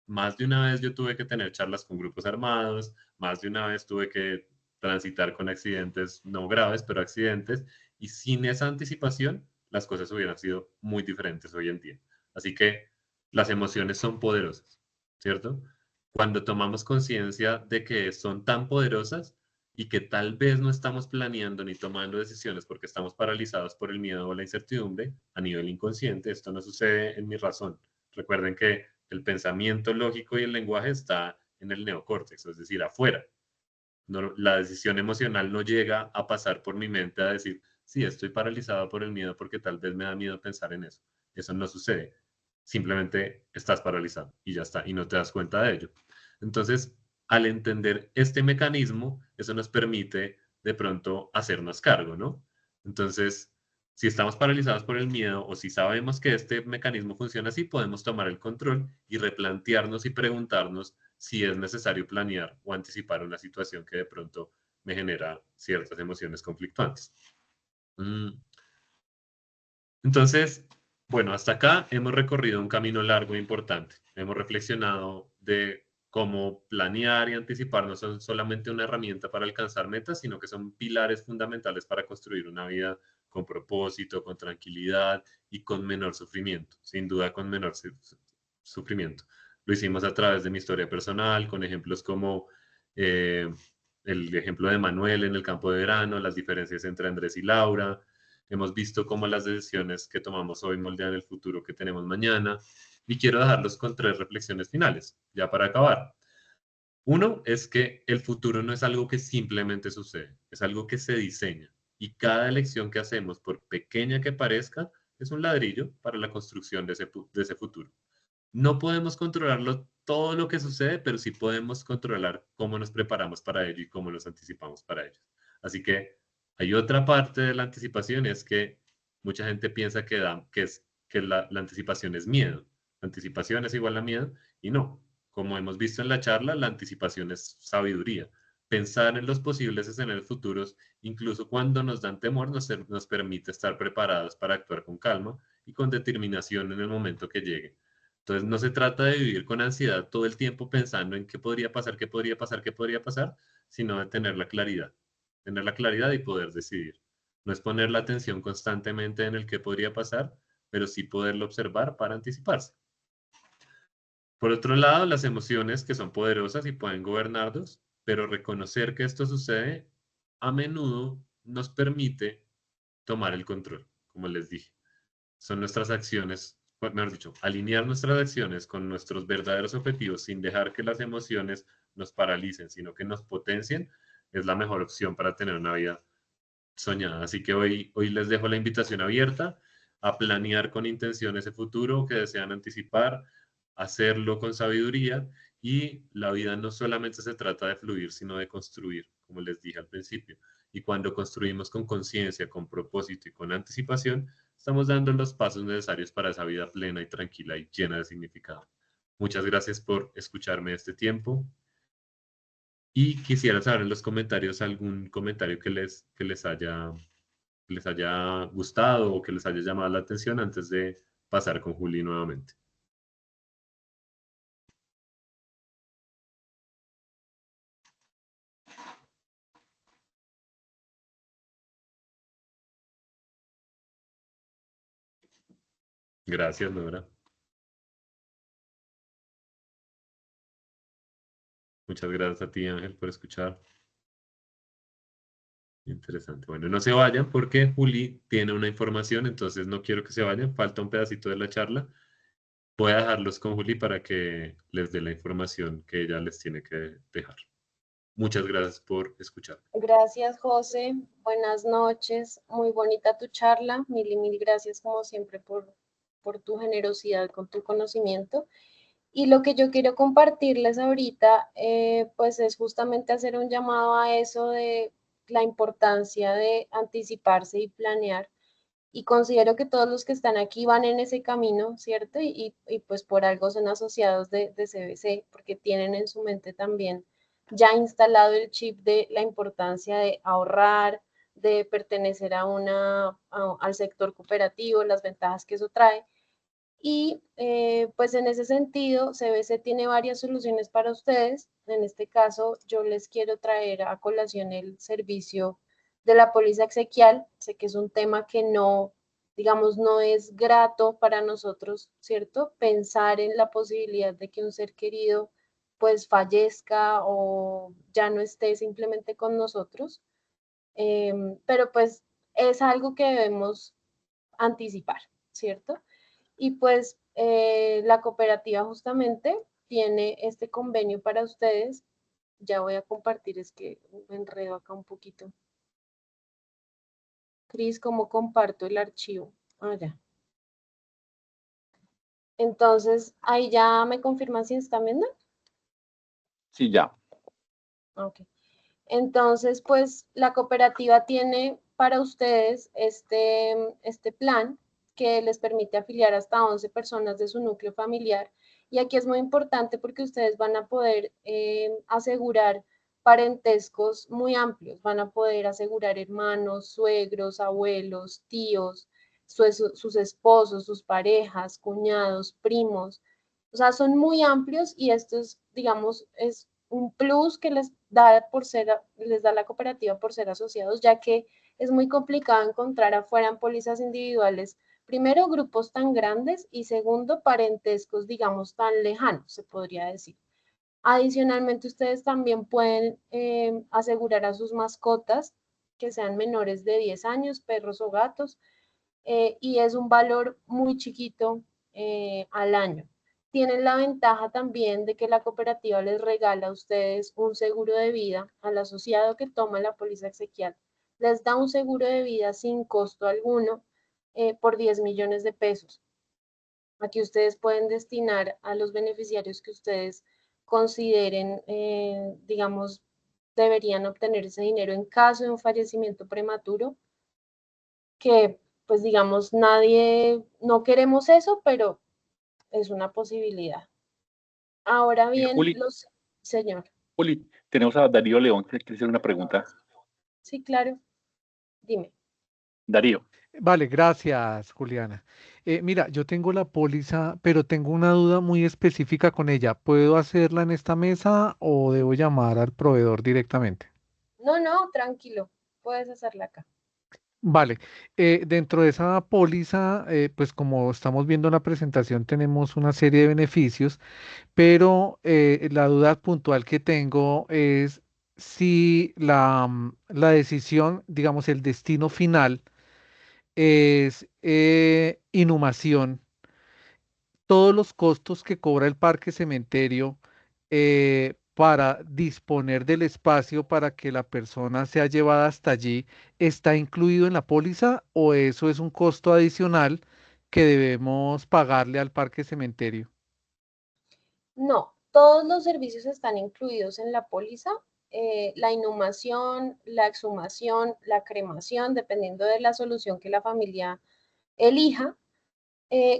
más de una vez yo tuve que tener charlas con grupos armados, más de una vez tuve que transitar con accidentes no graves, pero accidentes, y sin esa anticipación las cosas hubieran sido muy diferentes hoy en día. Así que las emociones son poderosas, ¿cierto? Cuando tomamos conciencia de que son tan poderosas y que tal vez no estamos planeando ni tomando decisiones porque estamos paralizados por el miedo o la incertidumbre a nivel inconsciente, esto no sucede en mi razón. Recuerden que el pensamiento lógico y el lenguaje está en el neocórtex, es decir, afuera. No, la decisión emocional no llega a pasar por mi mente a decir, sí, estoy paralizado por el miedo porque tal vez me da miedo pensar en eso. Eso no sucede. Simplemente estás paralizado y ya está, y no te das cuenta de ello. Entonces, al entender este mecanismo, eso nos permite de pronto hacernos cargo, ¿no? Entonces, si estamos paralizados por el miedo o si sabemos que este mecanismo funciona así, podemos tomar el control y replantearnos y preguntarnos si es necesario planear o anticipar una situación que de pronto me genera ciertas emociones conflictuantes. Entonces, bueno, hasta acá hemos recorrido un camino largo e importante. Hemos reflexionado de cómo planear y anticipar no son solamente una herramienta para alcanzar metas, sino que son pilares fundamentales para construir una vida con propósito, con tranquilidad y con menor sufrimiento, sin duda con menor sufrimiento. Lo hicimos a través de mi historia personal, con ejemplos como eh, el ejemplo de Manuel en el campo de verano, las diferencias entre Andrés y Laura. Hemos visto cómo las decisiones que tomamos hoy moldean el futuro que tenemos mañana. Y quiero dejarlos con tres reflexiones finales, ya para acabar. Uno es que el futuro no es algo que simplemente sucede, es algo que se diseña. Y cada elección que hacemos, por pequeña que parezca, es un ladrillo para la construcción de ese futuro. No podemos controlarlo todo lo que sucede, pero sí podemos controlar cómo nos preparamos para ello y cómo nos anticipamos para ello. Así que hay otra parte de la anticipación, es que mucha gente piensa que la anticipación es miedo. La anticipación es igual a miedo y no. Como hemos visto en la charla, la anticipación es sabiduría. Pensar en los posibles escenarios futuros, incluso cuando nos dan temor, nos permite estar preparados para actuar con calma y con determinación en el momento que llegue. Entonces no se trata de vivir con ansiedad todo el tiempo pensando en qué podría pasar, qué podría pasar, qué podría pasar, sino de tener la claridad y poder decidir. No es poner la atención constantemente en el qué podría pasar, pero sí poderlo observar para anticiparse. Por otro lado, las emociones que son poderosas y pueden gobernarnos, pero reconocer que esto sucede a menudo nos permite tomar el control, como les dije. Son nuestras acciones, mejor dicho, alinear nuestras acciones con nuestros verdaderos objetivos sin dejar que las emociones nos paralicen, sino que nos potencien, es la mejor opción para tener una vida soñada. Así que hoy les dejo la invitación abierta a planear con intención ese futuro que desean anticipar, hacerlo con sabiduría y la vida no solamente se trata de fluir, sino de construir, como les dije al principio. Y cuando construimos con conciencia, con propósito y con anticipación, estamos dando los pasos necesarios para esa vida plena y tranquila y llena de significado. Muchas gracias por escucharme este tiempo. Y quisiera saber en los comentarios algún comentario que les haya gustado o que les haya llamado la atención antes de pasar con Juli nuevamente. Gracias, Nora. Muchas gracias a ti, Ángel, por escuchar. Interesante. Bueno, no se vayan porque Juli tiene una información, entonces no quiero que se vayan. Falta un pedacito de la charla. Voy a dejarlos con Juli para que les dé la información que ella les tiene que dejar. Muchas gracias por escuchar. Gracias, José. Buenas noches. Muy bonita tu charla. Mil y mil gracias, como siempre, por tu generosidad con tu conocimiento. Y lo que yo quiero compartirles ahorita, pues es justamente hacer un llamado a eso de la importancia de anticiparse y planear. Y considero que todos los que están aquí van en ese camino, ¿cierto? Y pues por algo son asociados de CBC, porque tienen en su mente también ya instalado el chip de la importancia de ahorrar, de pertenecer al sector cooperativo, las ventajas que eso trae. Y pues en ese sentido, CBC tiene varias soluciones para ustedes. En este caso, yo les quiero traer a colación el servicio de la póliza exequial. Sé que es un tema que no, digamos, no es grato para nosotros, ¿cierto? Pensar en la posibilidad de que un ser querido pues fallezca o ya no esté simplemente con nosotros. Pero pues es algo que debemos anticipar, ¿cierto? Y pues la cooperativa justamente tiene este convenio para ustedes. Ya voy a compartir, es que me enredo acá un poquito. Cris, ¿cómo comparto el archivo? Ah, ya. Entonces, ahí ya me confirman si están viendo. Sí, ya. Ok. Entonces, pues la cooperativa tiene para ustedes este plan que les permite afiliar hasta 11 personas de su núcleo familiar. Y aquí es muy importante porque ustedes van a poder asegurar parentescos muy amplios, van a poder asegurar hermanos, suegros, abuelos, tíos, sus esposos, sus parejas, cuñados, primos. O sea, son muy amplios y esto es, digamos, es un plus que les da la cooperativa por ser asociados, ya que es muy complicado encontrar afuera en pólizas individuales, primero, grupos tan grandes y segundo, parentescos, digamos, tan lejanos, se podría decir. Adicionalmente, ustedes también pueden asegurar a sus mascotas que sean menores de 10 años, perros o gatos, y es un valor muy chiquito al año. Tienen la ventaja también de que la cooperativa les regala a ustedes un seguro de vida al asociado que toma la póliza exequial. Les da un seguro de vida sin costo alguno por 10 millones de pesos. Aquí ustedes pueden destinar a los beneficiarios que ustedes consideren, digamos, deberían obtener ese dinero en caso de un fallecimiento prematuro, que pues digamos, no queremos eso, pero es una posibilidad. Ahora bien, señor. Juli, tenemos a Darío León que quiere hacer una pregunta. Sí, claro. Dime. Darío. Vale, gracias, Juliana. Mira, yo tengo la póliza, pero tengo una duda muy específica con ella. ¿Puedo hacerla en esta mesa o debo llamar al proveedor directamente? No, tranquilo. Puedes hacerla acá. Vale, dentro de esa póliza, pues como estamos viendo en la presentación, tenemos una serie de beneficios, pero la duda puntual que tengo es si la decisión, digamos, el destino final es inhumación, todos los costos que cobra el parque cementerio para disponer del espacio para que la persona sea llevada hasta allí, ¿está incluido en la póliza o eso es un costo adicional que debemos pagarle al parque cementerio? No, todos los servicios están incluidos en la póliza. La inhumación, la exhumación, la cremación, dependiendo de la solución que la familia elija.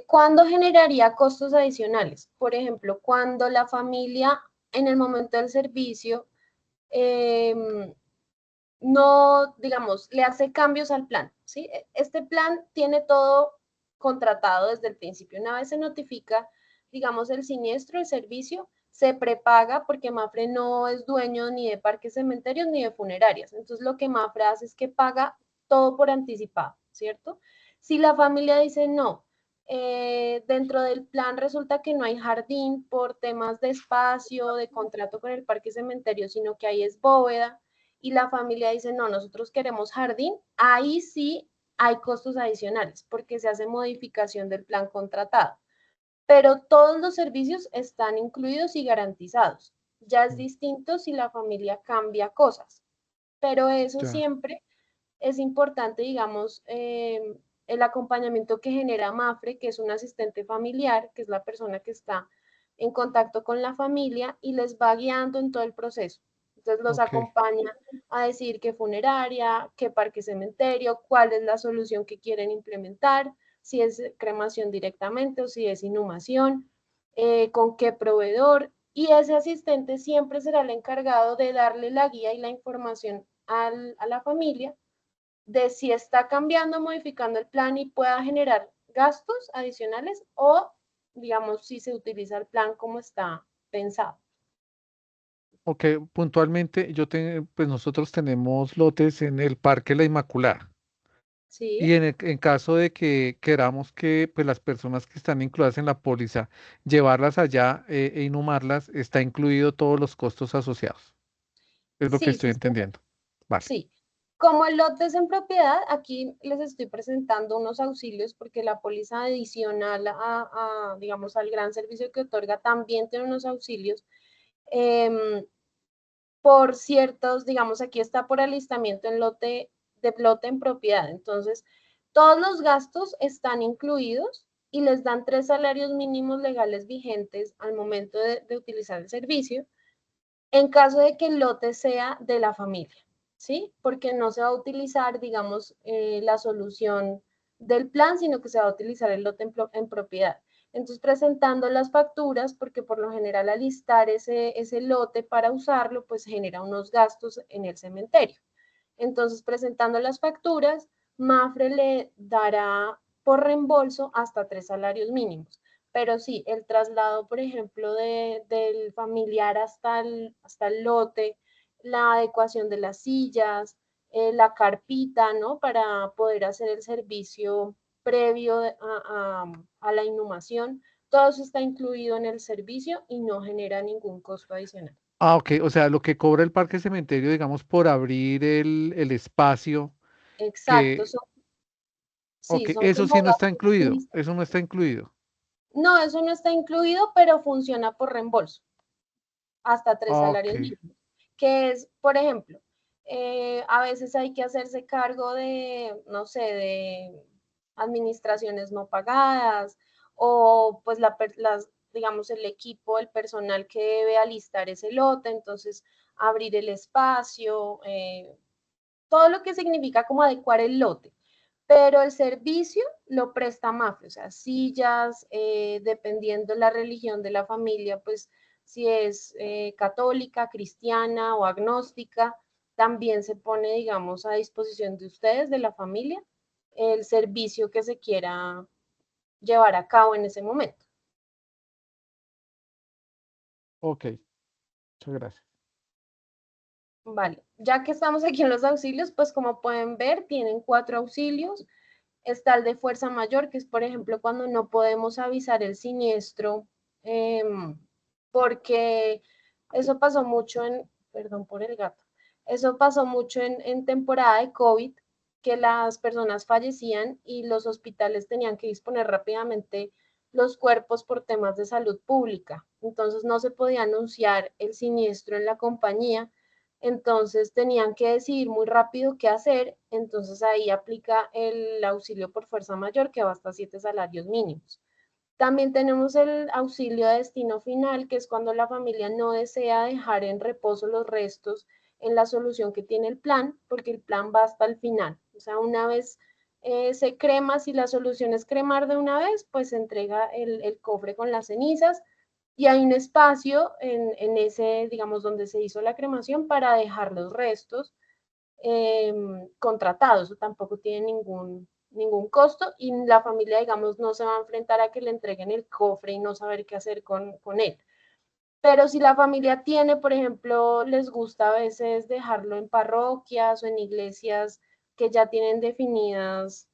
¿Cuándo generaría costos adicionales? Por ejemplo, cuando la familia en el momento del servicio em, no, digamos, le hace cambios al plan, ¿sí? Este plan tiene todo contratado desde el principio. Una vez se notifica, digamos, el siniestro, el servicio, se prepaga porque Mafre no es dueño ni de parques cementerios ni de funerarias. Entonces, lo que Mafre hace es que paga todo por anticipado, ¿cierto? Si la familia dice no, dentro del plan resulta que no hay jardín por temas de espacio, de contrato con el parque cementerio, sino que ahí es bóveda, y la familia dice, no, nosotros queremos jardín, ahí sí hay costos adicionales porque se hace modificación del plan contratado. Pero todos los servicios están incluidos y garantizados. Ya es distinto si la familia cambia cosas, pero eso Ya. siempre es importante, digamos, el acompañamiento que genera Mafre, que es un asistente familiar, que es la persona que está en contacto con la familia y les va guiando en todo el proceso. Entonces los Ok, acompaña a decir qué funeraria, qué parque cementerio, cuál es la solución que quieren implementar, si es cremación directamente o si es inhumación, con qué proveedor. Y ese asistente siempre será el encargado de darle la guía y la información a la familia de si está cambiando, modificando el plan y pueda generar gastos adicionales o, digamos, si se utiliza el plan como está pensado. ok, puntualmente pues nosotros tenemos lotes en el Parque La Inmaculada. ¿Sí? Y en caso de que queramos que pues, las personas que están incluidas en la póliza, llevarlas allá e inhumarlas, está incluido todos los costos asociados. Es lo que Sí, estoy sí, entendiendo. Vale. sí. Como el lote es en propiedad, aquí les estoy presentando unos auxilios porque la póliza adicional digamos, al gran servicio que otorga también tiene unos auxilios por ciertos, digamos, aquí está por alistamiento en lote en propiedad. Entonces, todos los gastos están incluidos y les dan 3 salarios mínimos legales vigentes al momento de utilizar el servicio, en caso de que el lote sea de la familia, ¿sí? Porque no se va a utilizar, digamos, la solución del plan, sino que se va a utilizar el lote en propiedad. Entonces, presentando las facturas, porque por lo general alistar ese lote para usarlo, pues genera unos gastos en el cementerio. Entonces, presentando las facturas, Mafre le dará por reembolso hasta 3 salarios mínimos. Pero sí, el traslado, por ejemplo, del familiar hasta el lote, la adecuación de las sillas, la carpita, ¿no? Para poder hacer el servicio previo a la inhumación, todo eso está incluido en el servicio y no genera ningún costo adicional. Ah, ok. O sea, lo que cobra el Parque Cementerio, digamos, por abrir el espacio, Exacto, que, sí, ok, son eso como sí no está gastos incluido. administrativos. Eso no está incluido. No, eso no está incluido, pero funciona por reembolso, hasta tres Ok, salarios mínimos, que es, por ejemplo, a veces hay que hacerse cargo de, no sé, de administraciones no pagadas o pues digamos, el equipo, el personal que debe alistar ese lote, entonces abrir el espacio, todo lo que significa como adecuar el lote. Pero el servicio lo presta Mafre, o sea, sillas, dependiendo la religión de la familia, pues si es católica, cristiana o agnóstica, también se pone, digamos, a disposición de ustedes, de la familia, el servicio que se quiera llevar a cabo en ese momento. ok. Muchas gracias. Vale. ya que estamos aquí en los auxilios, pues como pueden ver, tienen 4 auxilios. Está el de fuerza mayor, que es, por ejemplo, cuando no podemos avisar el siniestro, porque eso pasó mucho perdón por el gato, eso pasó mucho en temporada de COVID, que las personas fallecían y los hospitales tenían que disponer rápidamente los cuerpos por temas de salud pública. Entonces no se podía anunciar el siniestro en la compañía, entonces tenían que decidir muy rápido qué hacer, entonces ahí aplica el auxilio por fuerza mayor que va hasta 7 salarios mínimos. También tenemos el auxilio de destino final, que es cuando la familia no desea dejar en reposo los restos en la solución que tiene el plan, porque el plan va hasta el final. O sea, una vez se crema, si la solución es cremar de una vez, pues se entrega el cofre con las cenizas y hay un espacio en ese, digamos, donde se hizo la cremación para dejar los restos contratados, o tampoco tiene ningún costo y la familia, digamos, no se va a enfrentar a que le entreguen el cofre y no saber qué hacer con él. Pero si la familia tiene, por ejemplo, les gusta a veces dejarlo en parroquias o en iglesias que ya tienen definidas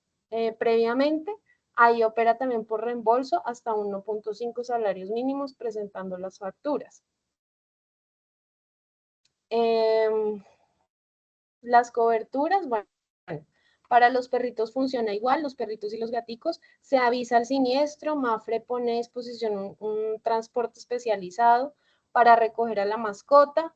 previamente, ahí opera también por reembolso hasta 1.5 salarios mínimos presentando las facturas. Las coberturas, bueno, para los perritos funciona igual, los perritos y los gaticos, se avisa el siniestro, Mapfre pone a disposición un transporte especializado para recoger a la mascota,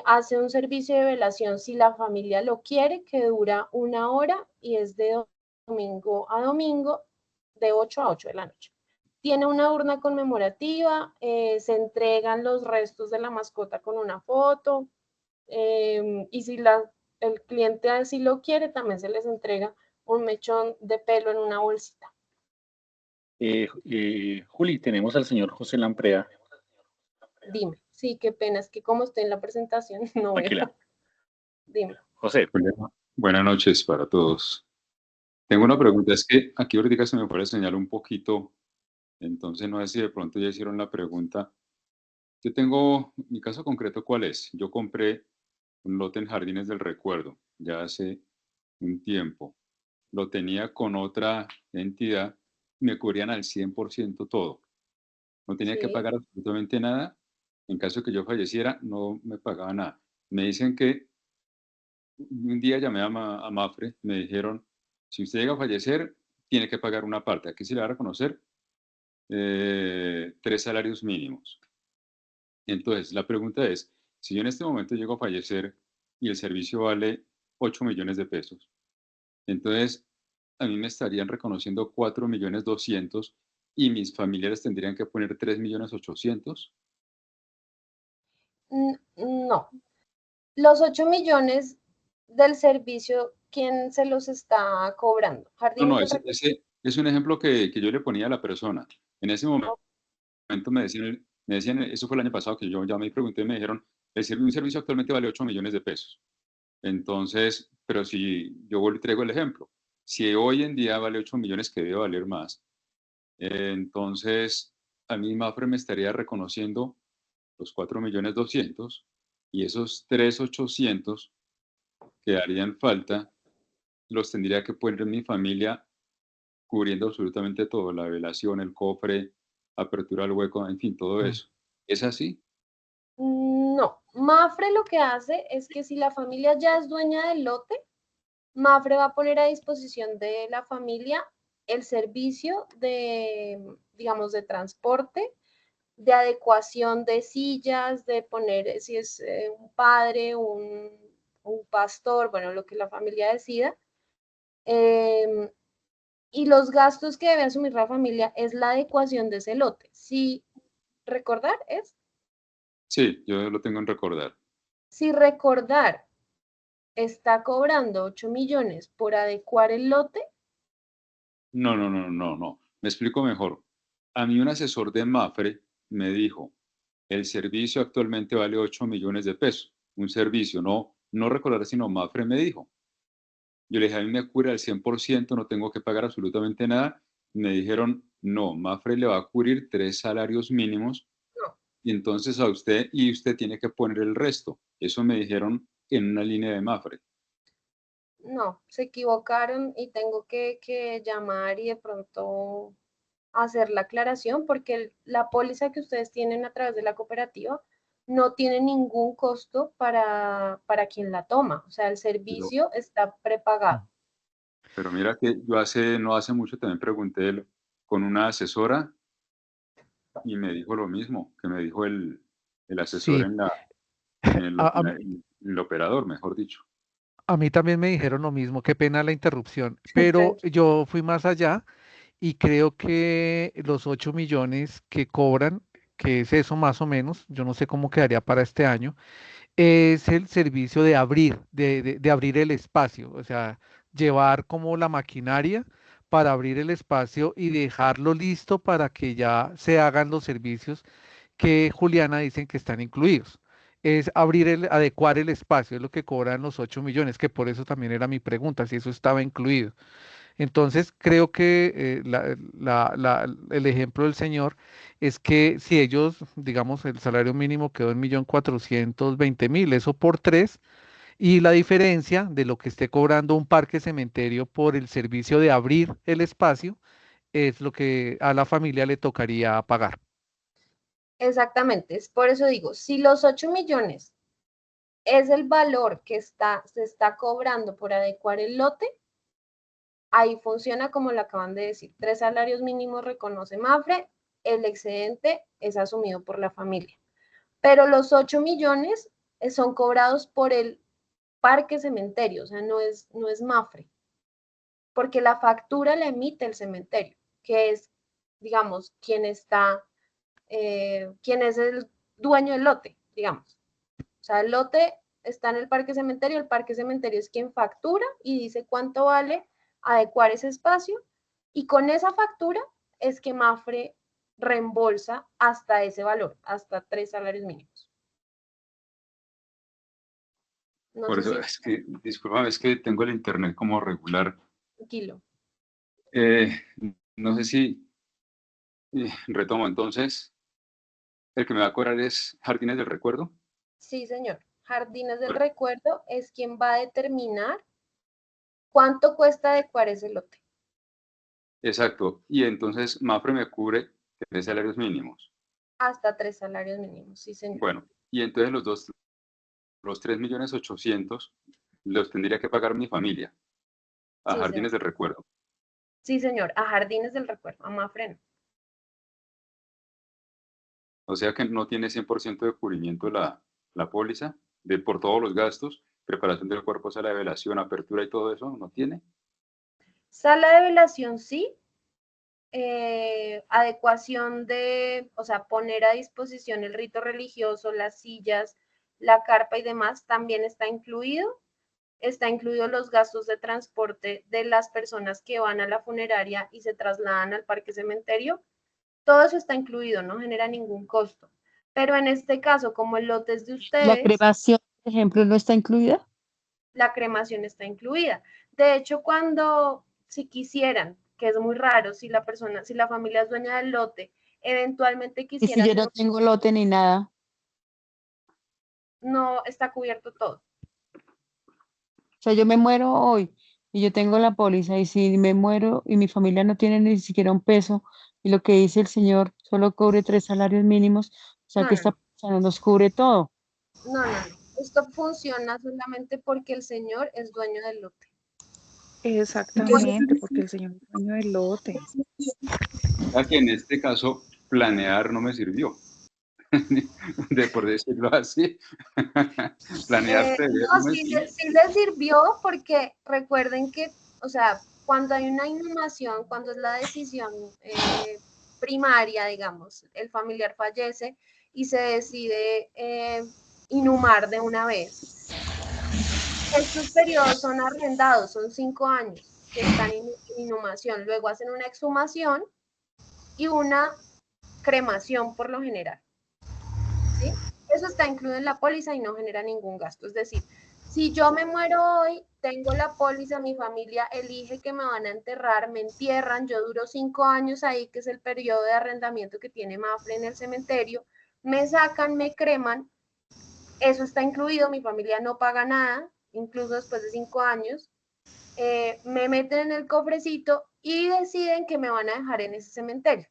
hace un servicio de velación si la familia lo quiere, que dura 1 hora y es de domingo a domingo, de 8 a 8 de la noche. Tiene una urna conmemorativa, se entregan los restos de la mascota con una foto, y si el cliente así lo quiere, también se les entrega un mechón de pelo en una bolsita. Juli, tenemos al señor José Lamprea. Dime, sí, qué pena, es que como estoy en la presentación, no Tranquila. veo. Dime. José, Buenas noches para todos. Tengo una pregunta, es que aquí ahorita se me puede señalar un poquito, entonces no sé si de pronto ya hicieron la pregunta. Yo tengo, mi caso concreto, ¿cuál es? Yo compré un lote en Jardines del Recuerdo ya hace un tiempo. Lo tenía con otra entidad, me cubrían al 100% todo. No tenía que Sí. pagar absolutamente nada. En caso de que yo falleciera, no me pagaba nada. Me dicen que un día llamé a Mafre, me dijeron, si usted llega a fallecer, tiene que pagar una parte. Aquí se le va a reconocer 3 salarios mínimos. Entonces, la pregunta es, si yo en este momento llego a fallecer y el servicio vale 8 millones de pesos, entonces a mí me estarían reconociendo 4.200.000 y mis familiares tendrían que poner 3.800.000. No. Los 8 millones del servicio, ¿quién se los está cobrando? No, Jardines del ese es un ejemplo que yo le ponía a la persona. En ese momento me decían, eso fue el año pasado que yo ya me pregunté y me dijeron, un servicio actualmente vale 8 millones de pesos. Entonces, pero si yo vuelvo y traigo el ejemplo, si hoy en día vale 8 millones, que debe valer más, entonces a mí Mafre me estaría reconociendo los 4.200.000 y esos 3.800.000 que harían falta, los tendría que poner mi familia cubriendo absolutamente todo, la velación, el cofre, apertura al hueco, en fin, todo eso. ¿Es así? No, Mafre lo que hace es que si la familia ya es dueña del lote, Mafre va a poner a disposición de la familia el servicio de, digamos, de transporte, de adecuación de sillas, de poner, si es un padre, un pastor, bueno, lo que la familia decida. Y los gastos que debe asumir la familia es la adecuación de ese lote. Si recordar es, Sí, yo lo tengo en recordar. si recordar está cobrando 8 millones por adecuar el lote. No. Me explico mejor. A mí un asesor de Mafre me dijo, el servicio actualmente vale 8 millones de pesos. Un servicio, no recordar, sino Mafre me dijo. Yo le dije, a mí me cubre al 100%, no tengo que pagar absolutamente nada. Me dijeron, no, Mafre le va a cubrir 3 salarios mínimos No. y entonces y usted tiene que poner el resto. Eso me dijeron en una línea de Mafre. No, se equivocaron y tengo que llamar y de pronto hacer la aclaración porque la póliza que ustedes tienen a través de la cooperativa no tiene ningún costo para quien la toma. O sea, el servicio está prepagado. Pero mira que yo no hace mucho también pregunté con una asesora y me dijo lo mismo que me dijo el asesor Sí, en el, a, a mí en el operador, mejor dicho. a mí también me dijeron lo mismo, qué pena la interrupción, pero Tranquilo. yo fui más allá y creo que los 8 millones que cobran, que es eso más o menos, yo no sé cómo quedaría para este año, es el servicio de abrir, de abrir el espacio, o sea, llevar como la maquinaria para abrir el espacio y dejarlo listo para que ya se hagan los servicios que Juliana dicen que están incluidos. Es adecuar el espacio, es lo que cobran los 8 millones, que por eso también era mi pregunta, si eso estaba incluido. Entonces, creo que el ejemplo del señor es que si ellos, digamos, el salario mínimo quedó en 1.420.000, eso por tres, y la diferencia de lo que esté cobrando un parque cementerio por el servicio de abrir el espacio es lo que a la familia le tocaría pagar. Exactamente, es por eso digo, si los 8 millones es el valor que se está cobrando por adecuar el lote, ahí funciona como lo acaban de decir, 3 salarios mínimos reconoce Mafre, el excedente es asumido por la familia. Pero los 8 millones son cobrados por el parque cementerio, o sea, no es Mafre, porque la factura la emite el cementerio, que es, digamos, quien es el dueño del lote, digamos. O sea, el lote está en el parque cementerio es quien factura y dice cuánto vale adecuar ese espacio, y con esa factura es que Mafre reembolsa hasta ese valor, hasta 3 salarios mínimos. No Por sé eso si es que, discúlpame, es que tengo el internet como regular. tranquilo. Eh, no sé si retomo entonces. El que me va a cobrar es Jardines del Recuerdo. Sí, señor. Jardines del Bueno, Recuerdo es quien va a determinar cuánto cuesta adecuar ese lote. exacto. Y entonces Mafre me cubre 3 salarios mínimos. Hasta 3 salarios mínimos, sí, señor. Bueno, y entonces los 3.800.000 los tendría que pagar mi familia a Sí, señor. Jardines del Recuerdo. Sí, señor. A Jardines del Recuerdo, a Mafre no. O sea que no tiene 100% de cubrimiento la póliza por todos los gastos, preparación del cuerpo, sala de velación, apertura y todo eso, ¿no tiene? Sala de velación, sí. Adecuación o sea, poner a disposición el rito religioso, las sillas, la carpa y demás, también está incluido. Está incluido los gastos de transporte de las personas que van a la funeraria y se trasladan al parque cementerio. Todo eso está incluido, no genera ningún costo. Pero en este caso, como el lote es de La ustedes, cremación, por ejemplo, no está incluida. la cremación está incluida. De hecho, si quisieran, que es muy raro, si la familia es dueña del lote, eventualmente Y si quisiera yo hacer, no tengo lote ni nada, no está cubierto todo. o sea, yo me muero hoy y yo tengo la póliza y si me muero y mi familia no tiene ni siquiera un peso y lo que dice el señor solo cubre 3 salarios mínimos, o sea No, que no, esta no, póliza no nos cubre todo. no. Esto funciona solamente porque el señor es dueño del lote. Exactamente, porque el señor es dueño del lote. O sea que en este caso planear no me sirvió, por decirlo así. Planear prever No, no me sí, sirvió. sí les sirvió porque recuerden que, o sea, cuando hay una inhumación, cuando es la decisión primaria, digamos, el familiar fallece y se decide inhumar de una vez. Estos periodos son arrendados, son 5 años que están en inhumación, luego hacen una exhumación y una cremación por lo general, ¿sí? Eso está incluido en la póliza y no genera ningún gasto. Es decir, si yo me muero hoy, tengo la póliza, mi familia elige que me van a enterrar, me entierran, yo duro 5 años ahí, que es el periodo de arrendamiento que tiene Mafre en el cementerio, me sacan, me creman, Eso está incluido, mi familia no paga nada, incluso después de 5 años. Me meten en el cofrecito y deciden que me van a dejar en ese cementerio.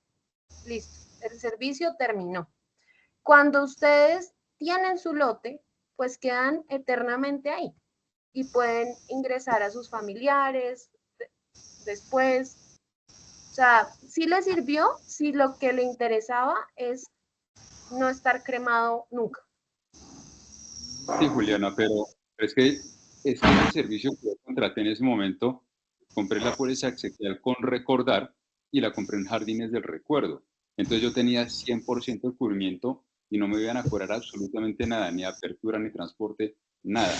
Listo, el servicio terminó. Cuando ustedes tienen su lote, pues quedan eternamente ahí y pueden ingresar a sus familiares después. O sea, sí le sirvió si lo que le interesaba es no estar cremado nunca. Sí, Juliana, pero es que el servicio que yo contraté en ese momento, compré la póliza exequial con Recordar y la compré en Jardines del Recuerdo. Entonces yo tenía 100% de cubrimiento y no me iban a cobrar absolutamente nada, ni apertura, ni transporte, nada.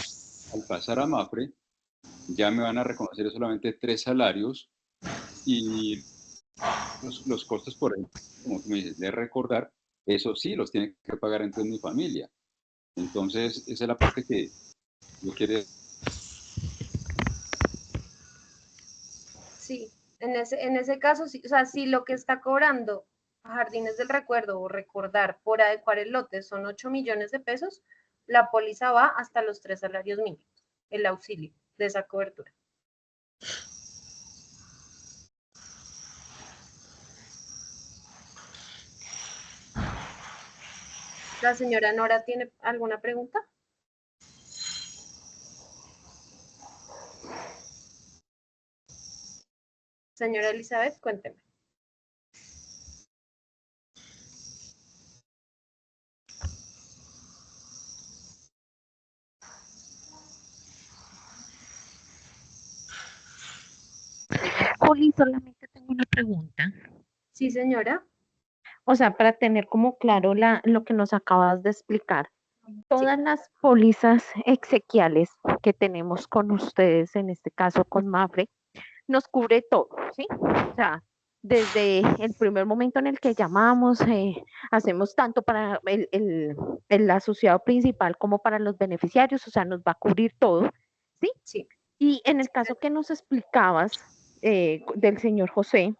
Al pasar a Mafre, ya me van a reconocer solamente 3 salarios y los costos, por ejemplo, como tú me dices, de Recordar, eso sí los tiene que pagar entonces mi familia. Entonces, esa es la parte que yo quiero. Sí, en ese caso, sí, o sea, si lo que está cobrando Jardines del Recuerdo o Recordar por adecuar el lote son 8 millones de pesos, la póliza va hasta los 3 salarios mínimos, el auxilio de esa cobertura. ¿La señora Nora tiene alguna pregunta? Señora Elizabeth, cuénteme. Juli, solamente tengo una pregunta. Sí, señora. O sea, para tener como claro lo que nos acabas de explicar. Todas las pólizas exequiales que tenemos con ustedes, en este caso con Mafre, nos cubre todo, ¿sí? O sea, desde el primer momento en el que llamamos, hacemos tanto para el asociado principal como para los beneficiarios, o sea, nos va a cubrir todo, ¿sí? Sí. Y en el caso que nos explicabas del señor José,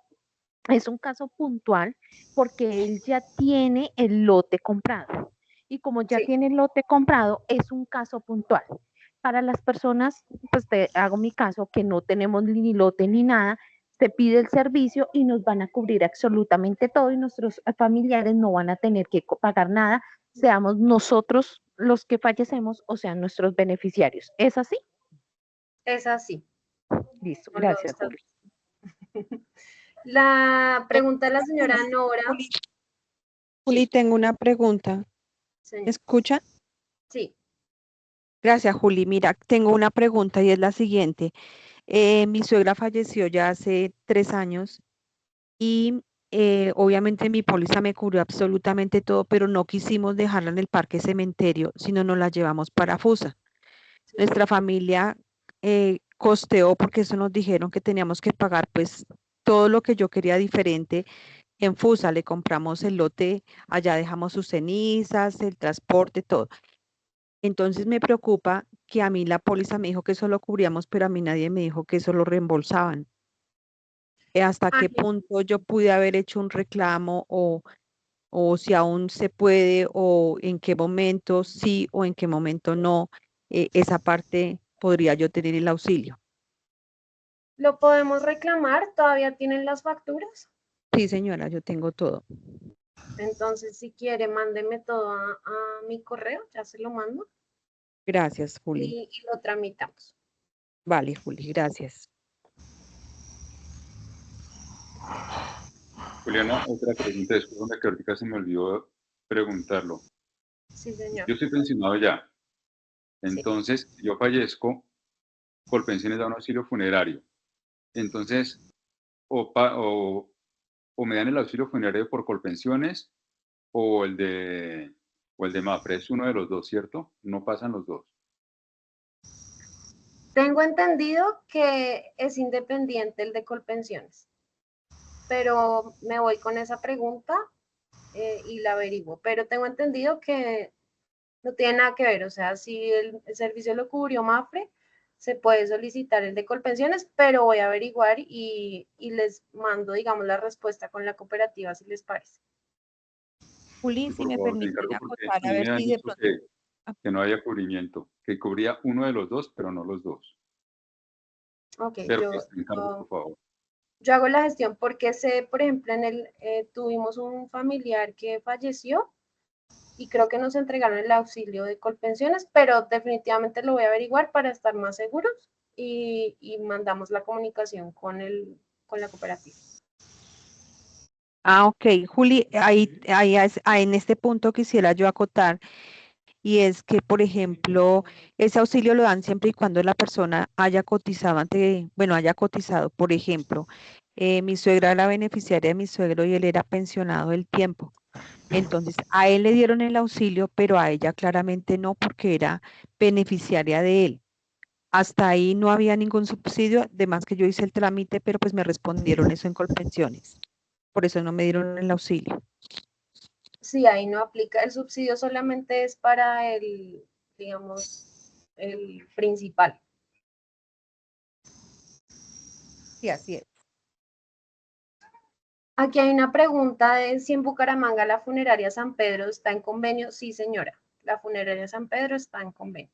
es un caso puntual porque él ya tiene el lote comprado. Y como ya Sí. tiene el lote comprado, es un caso puntual. Para las personas, pues te hago mi caso, que no tenemos ni lote ni nada, se pide el servicio y nos van a cubrir absolutamente todo y nuestros familiares no van a tener que pagar nada, seamos nosotros los que fallecemos o sean nuestros beneficiarios. ¿Es así? Es así. Listo, Con todo gracias, está Juli. La pregunta de la señora Nora. Juli, tengo una pregunta. Señor. ¿Escucha? Sí. Gracias, Juli. Mira, tengo una pregunta y es la siguiente. Mi suegra falleció ya hace 3 años y obviamente mi póliza me cubrió absolutamente todo, pero no quisimos dejarla en el parque cementerio, sino nos la llevamos para Fusa. Nuestra familia costeó, porque eso nos dijeron que teníamos que pagar pues todo lo que yo quería diferente. En Fusa le compramos el lote, allá dejamos sus cenizas, el transporte, todo. Entonces me preocupa que a mí la póliza me dijo que eso lo cubríamos, pero a mí nadie me dijo que eso lo reembolsaban. ¿Hasta qué punto yo pude haber hecho un reclamo o si aún se puede o en qué momento sí o en qué momento no? Esa parte podría yo tener el auxilio. ¿Lo podemos reclamar? ¿Todavía tienen las facturas? Sí, señora, yo tengo todo. Entonces, si quiere, mándeme todo a mi correo, ya se lo mando. Gracias, Juli. Y lo tramitamos. Vale, Juli, gracias. Juliana, otra pregunta, disculpa que ahorita se me olvidó preguntarlo. Sí, señor. Yo estoy pensionado ya. Entonces, si yo fallezco, Colpensiones da un auxilio funerario. Entonces, o me dan el auxilio funerario por Colpensiones o el de Mafre. Es uno de los dos, ¿cierto? No pasan los dos. Tengo entendido que es independiente el de Colpensiones, pero me voy con esa pregunta y la averiguo. Pero tengo entendido que no tiene nada que ver, o sea, si el servicio lo cubrió Mafre, se puede solicitar el de Colpensiones, pero voy a averiguar y les mando, digamos, la respuesta con la cooperativa, si les parece. Juli, Sí, si por me favor, te permite encargo ir a porque acotar, a a mí ver me han si de dicho pronto, que que no haya cubrimiento, que cubría uno de los dos, pero no los dos. Ok, Pero que estén cargos, por favor. yo hago la gestión porque sé, por ejemplo, tuvimos un familiar que falleció y creo que nos entregaron el auxilio de Colpensiones, pero definitivamente lo voy a averiguar para estar más seguros y mandamos la comunicación con la cooperativa. Ok, Juli, en este punto quisiera yo acotar, y es que, por ejemplo, ese auxilio lo dan siempre y cuando la persona haya cotizado haya cotizado. Por ejemplo, mi suegra era beneficiaria de mi suegro y él era pensionado del tiempo. Entonces, a él le dieron el auxilio, pero a ella claramente no, porque era beneficiaria de él. Hasta ahí no había ningún subsidio, además que yo hice el trámite, pero pues me respondieron eso en Colpensiones. Por eso no me dieron el auxilio. Sí, ahí no aplica, el subsidio solamente es para digamos, el principal. Sí, así es. Aquí hay una pregunta de si en Bucaramanga la funeraria San Pedro está en convenio. Sí, señora, la funeraria San Pedro está en convenio.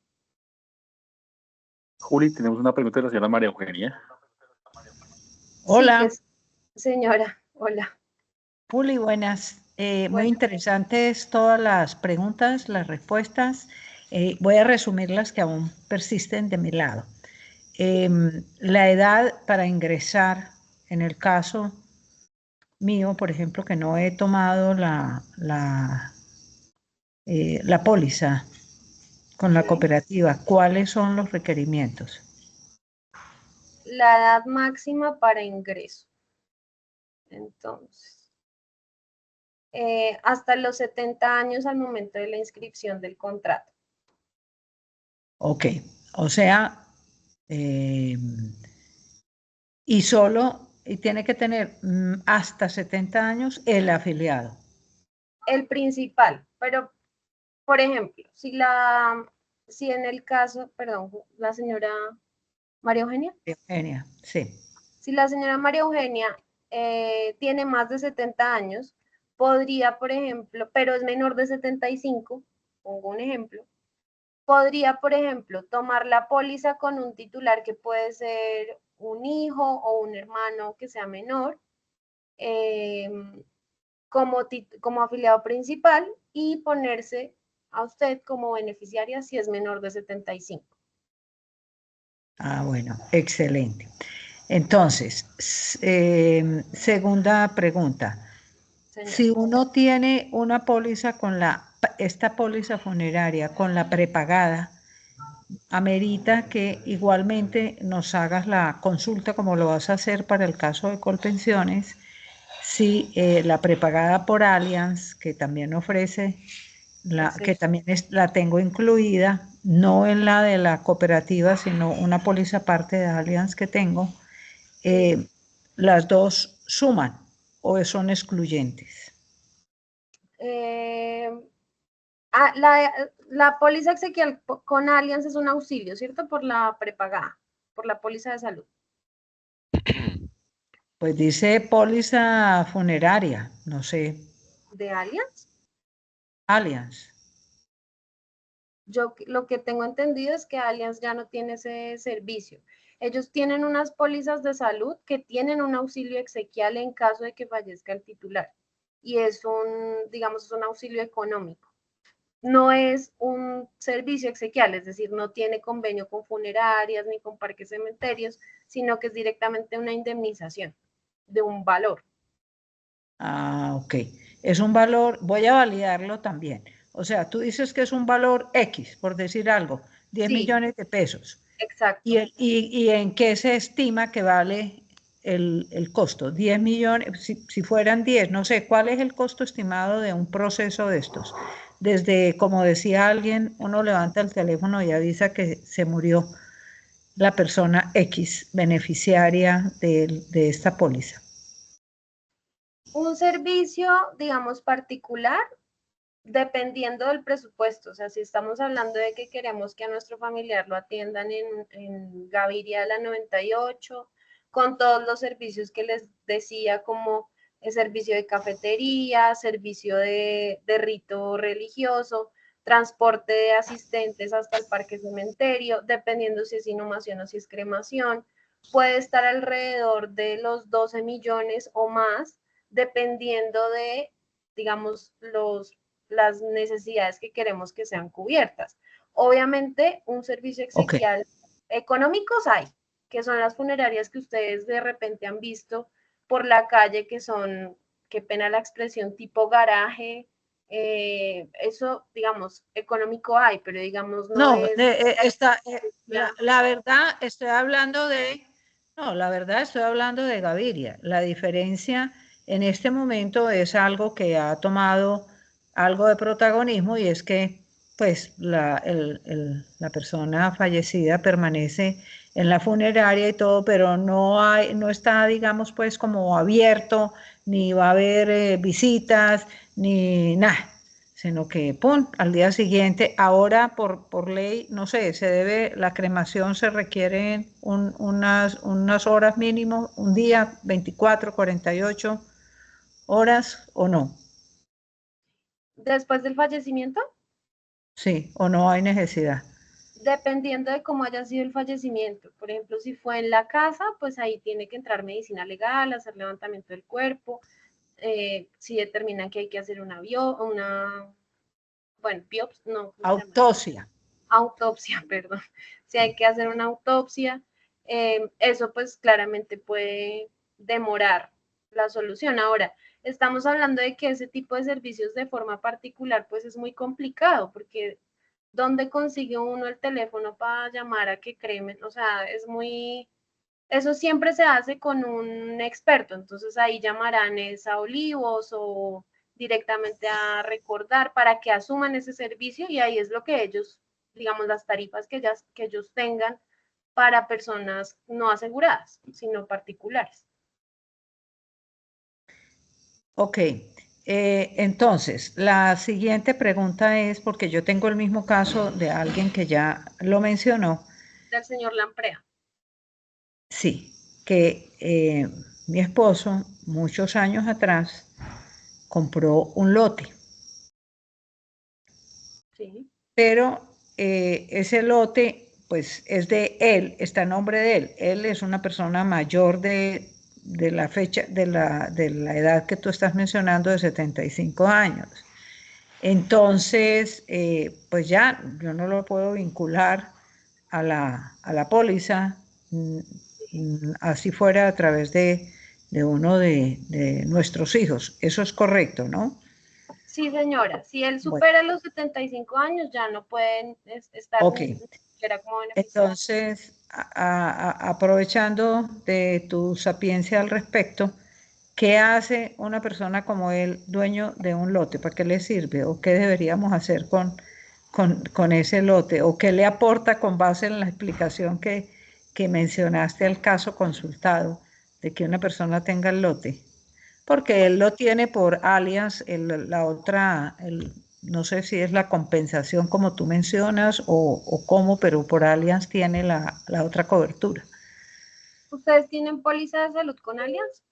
Juli, tenemos una pregunta de la señora María Eugenia. Hola, Sí, señora, hola. Juli, buenas. Muy Bueno, interesantes todas las preguntas, las respuestas. Voy a resumir las que aún persisten de mi lado. La edad para ingresar, en el caso mío, por ejemplo, que no he tomado la póliza con la sí. cooperativa, ¿cuáles son los requerimientos? La edad máxima para ingreso. Entonces, hasta los 70 años al momento de la inscripción del contrato. Ok, o sea, y tiene que tener hasta 70 años el afiliado. El principal, pero, por ejemplo, si en el caso, perdón, la señora María Eugenia. Eugenia, sí. Si la señora María Eugenia tiene más de 70 años, podría, por ejemplo, pero es menor de 75, pongo un ejemplo, podría, por ejemplo, tomar la póliza con un titular que puede ser un hijo o un hermano que sea menor, como afiliado principal y ponerse a usted como beneficiaria si es menor de 75. Ah, bueno, excelente. Entonces, segunda pregunta. Señora. Si uno tiene una póliza esta póliza funeraria con la prepagada, amerita que igualmente nos hagas la consulta como lo vas a hacer para el caso de Colpensiones, si la prepagada por Allianz, que también ofrece, que también la tengo incluida, no en la de la cooperativa, sino una póliza aparte de Allianz que tengo, las dos suman o son excluyentes. La póliza exequial con Allianz es un auxilio, ¿cierto? Por la prepagada, por la póliza de salud. Pues dice póliza funeraria, no sé. ¿De Allianz? Allianz. Yo lo que tengo entendido es que Allianz ya no tiene ese servicio. Ellos tienen unas pólizas de salud que tienen un auxilio exequial en caso de que fallezca el titular. Y es digamos, es un auxilio económico. No es un servicio exequial, es decir, no tiene convenio con funerarias ni con parques cementerios, sino que es directamente una indemnización de un valor. Ah, ok. Es un valor, voy a validarlo también. O sea, tú dices que es un valor X, por decir algo, 10 Sí, millones de pesos. exacto. ¿Y en qué se estima que vale el costo? 10 millones, si fueran 10, no sé, ¿cuál es el costo estimado de un proceso de estos? Desde, como decía alguien, uno levanta el teléfono y avisa que se murió la persona X beneficiaria de esta póliza. Un servicio, digamos, particular, dependiendo del presupuesto. O sea, si estamos hablando de que queremos que a nuestro familiar lo atiendan en Gaviria de la 98, con todos los servicios que les decía, como el servicio de cafetería, servicio de rito religioso, transporte de asistentes hasta el parque cementerio, dependiendo si es inhumación o si es cremación, puede estar alrededor de los 12 millones o más, dependiendo de, digamos, las necesidades que queremos que sean cubiertas. Obviamente, un servicio exequial económicos hay, que son las funerarias que ustedes de repente han visto por la calle, que son, qué pena la expresión, tipo garaje. Eso, digamos, económico hay, pero digamos no No, es... la verdad estoy hablando de, no, la verdad estoy hablando de Gaviria. La diferencia en este momento es algo que ha tomado algo de protagonismo y es que pues la persona fallecida permanece en la funeraria y todo, pero no está, digamos, pues como abierto, ni va a haber visitas, ni nada, sino que, ¡pum!, al día siguiente, ahora por ley, no sé, la cremación se requieren unas horas mínimo, un día, 24, 48 horas o no. ¿Después del fallecimiento? Sí, o no hay necesidad. Dependiendo de cómo haya sido el fallecimiento. Por ejemplo, si fue en la casa, pues ahí tiene que entrar medicina legal, hacer levantamiento del cuerpo, si determinan que hay que hacer autopsia, perdón. Si hay que hacer una autopsia, eso pues claramente puede demorar la solución. Ahora, estamos hablando de que ese tipo de servicios de forma particular pues es muy complicado, porque ¿dónde consigue uno el teléfono para llamar a que cremen? O sea, eso siempre se hace con un experto, entonces ahí llamarán a Olivos o directamente a Recordar para que asuman ese servicio, y ahí es lo que ellos, digamos, las tarifas que ellos tengan para personas no aseguradas, sino particulares. Ok, entonces, la siguiente pregunta es, porque yo tengo el mismo caso de alguien que ya lo mencionó. Del señor Lamprea. Sí, que mi esposo, muchos años atrás, compró un lote. Sí. Pero ese lote, pues, es de él, está a nombre de él. Él es una persona mayor de la fecha, de la edad que tú estás mencionando, de 75 años. Entonces, pues ya, yo no lo puedo vincular a la póliza, así fuera a través de uno de nuestros hijos. Eso es correcto, ¿no? Sí, señora. Si él supera los 75 años, ya no pueden estar ni siquiera como beneficiario. Entonces, aprovechando de tu sapiencia al respecto, ¿qué hace una persona como él, dueño de un lote? ¿Para qué le sirve? ¿O qué deberíamos hacer con ese lote? ¿O qué le aporta con base en la explicación que mencionaste al caso consultado de que una persona tenga el lote? Porque él lo tiene por alias, no sé si es la compensación como tú mencionas o cómo, pero por alias tiene la otra cobertura. ¿Ustedes tienen póliza de salud con Allianz?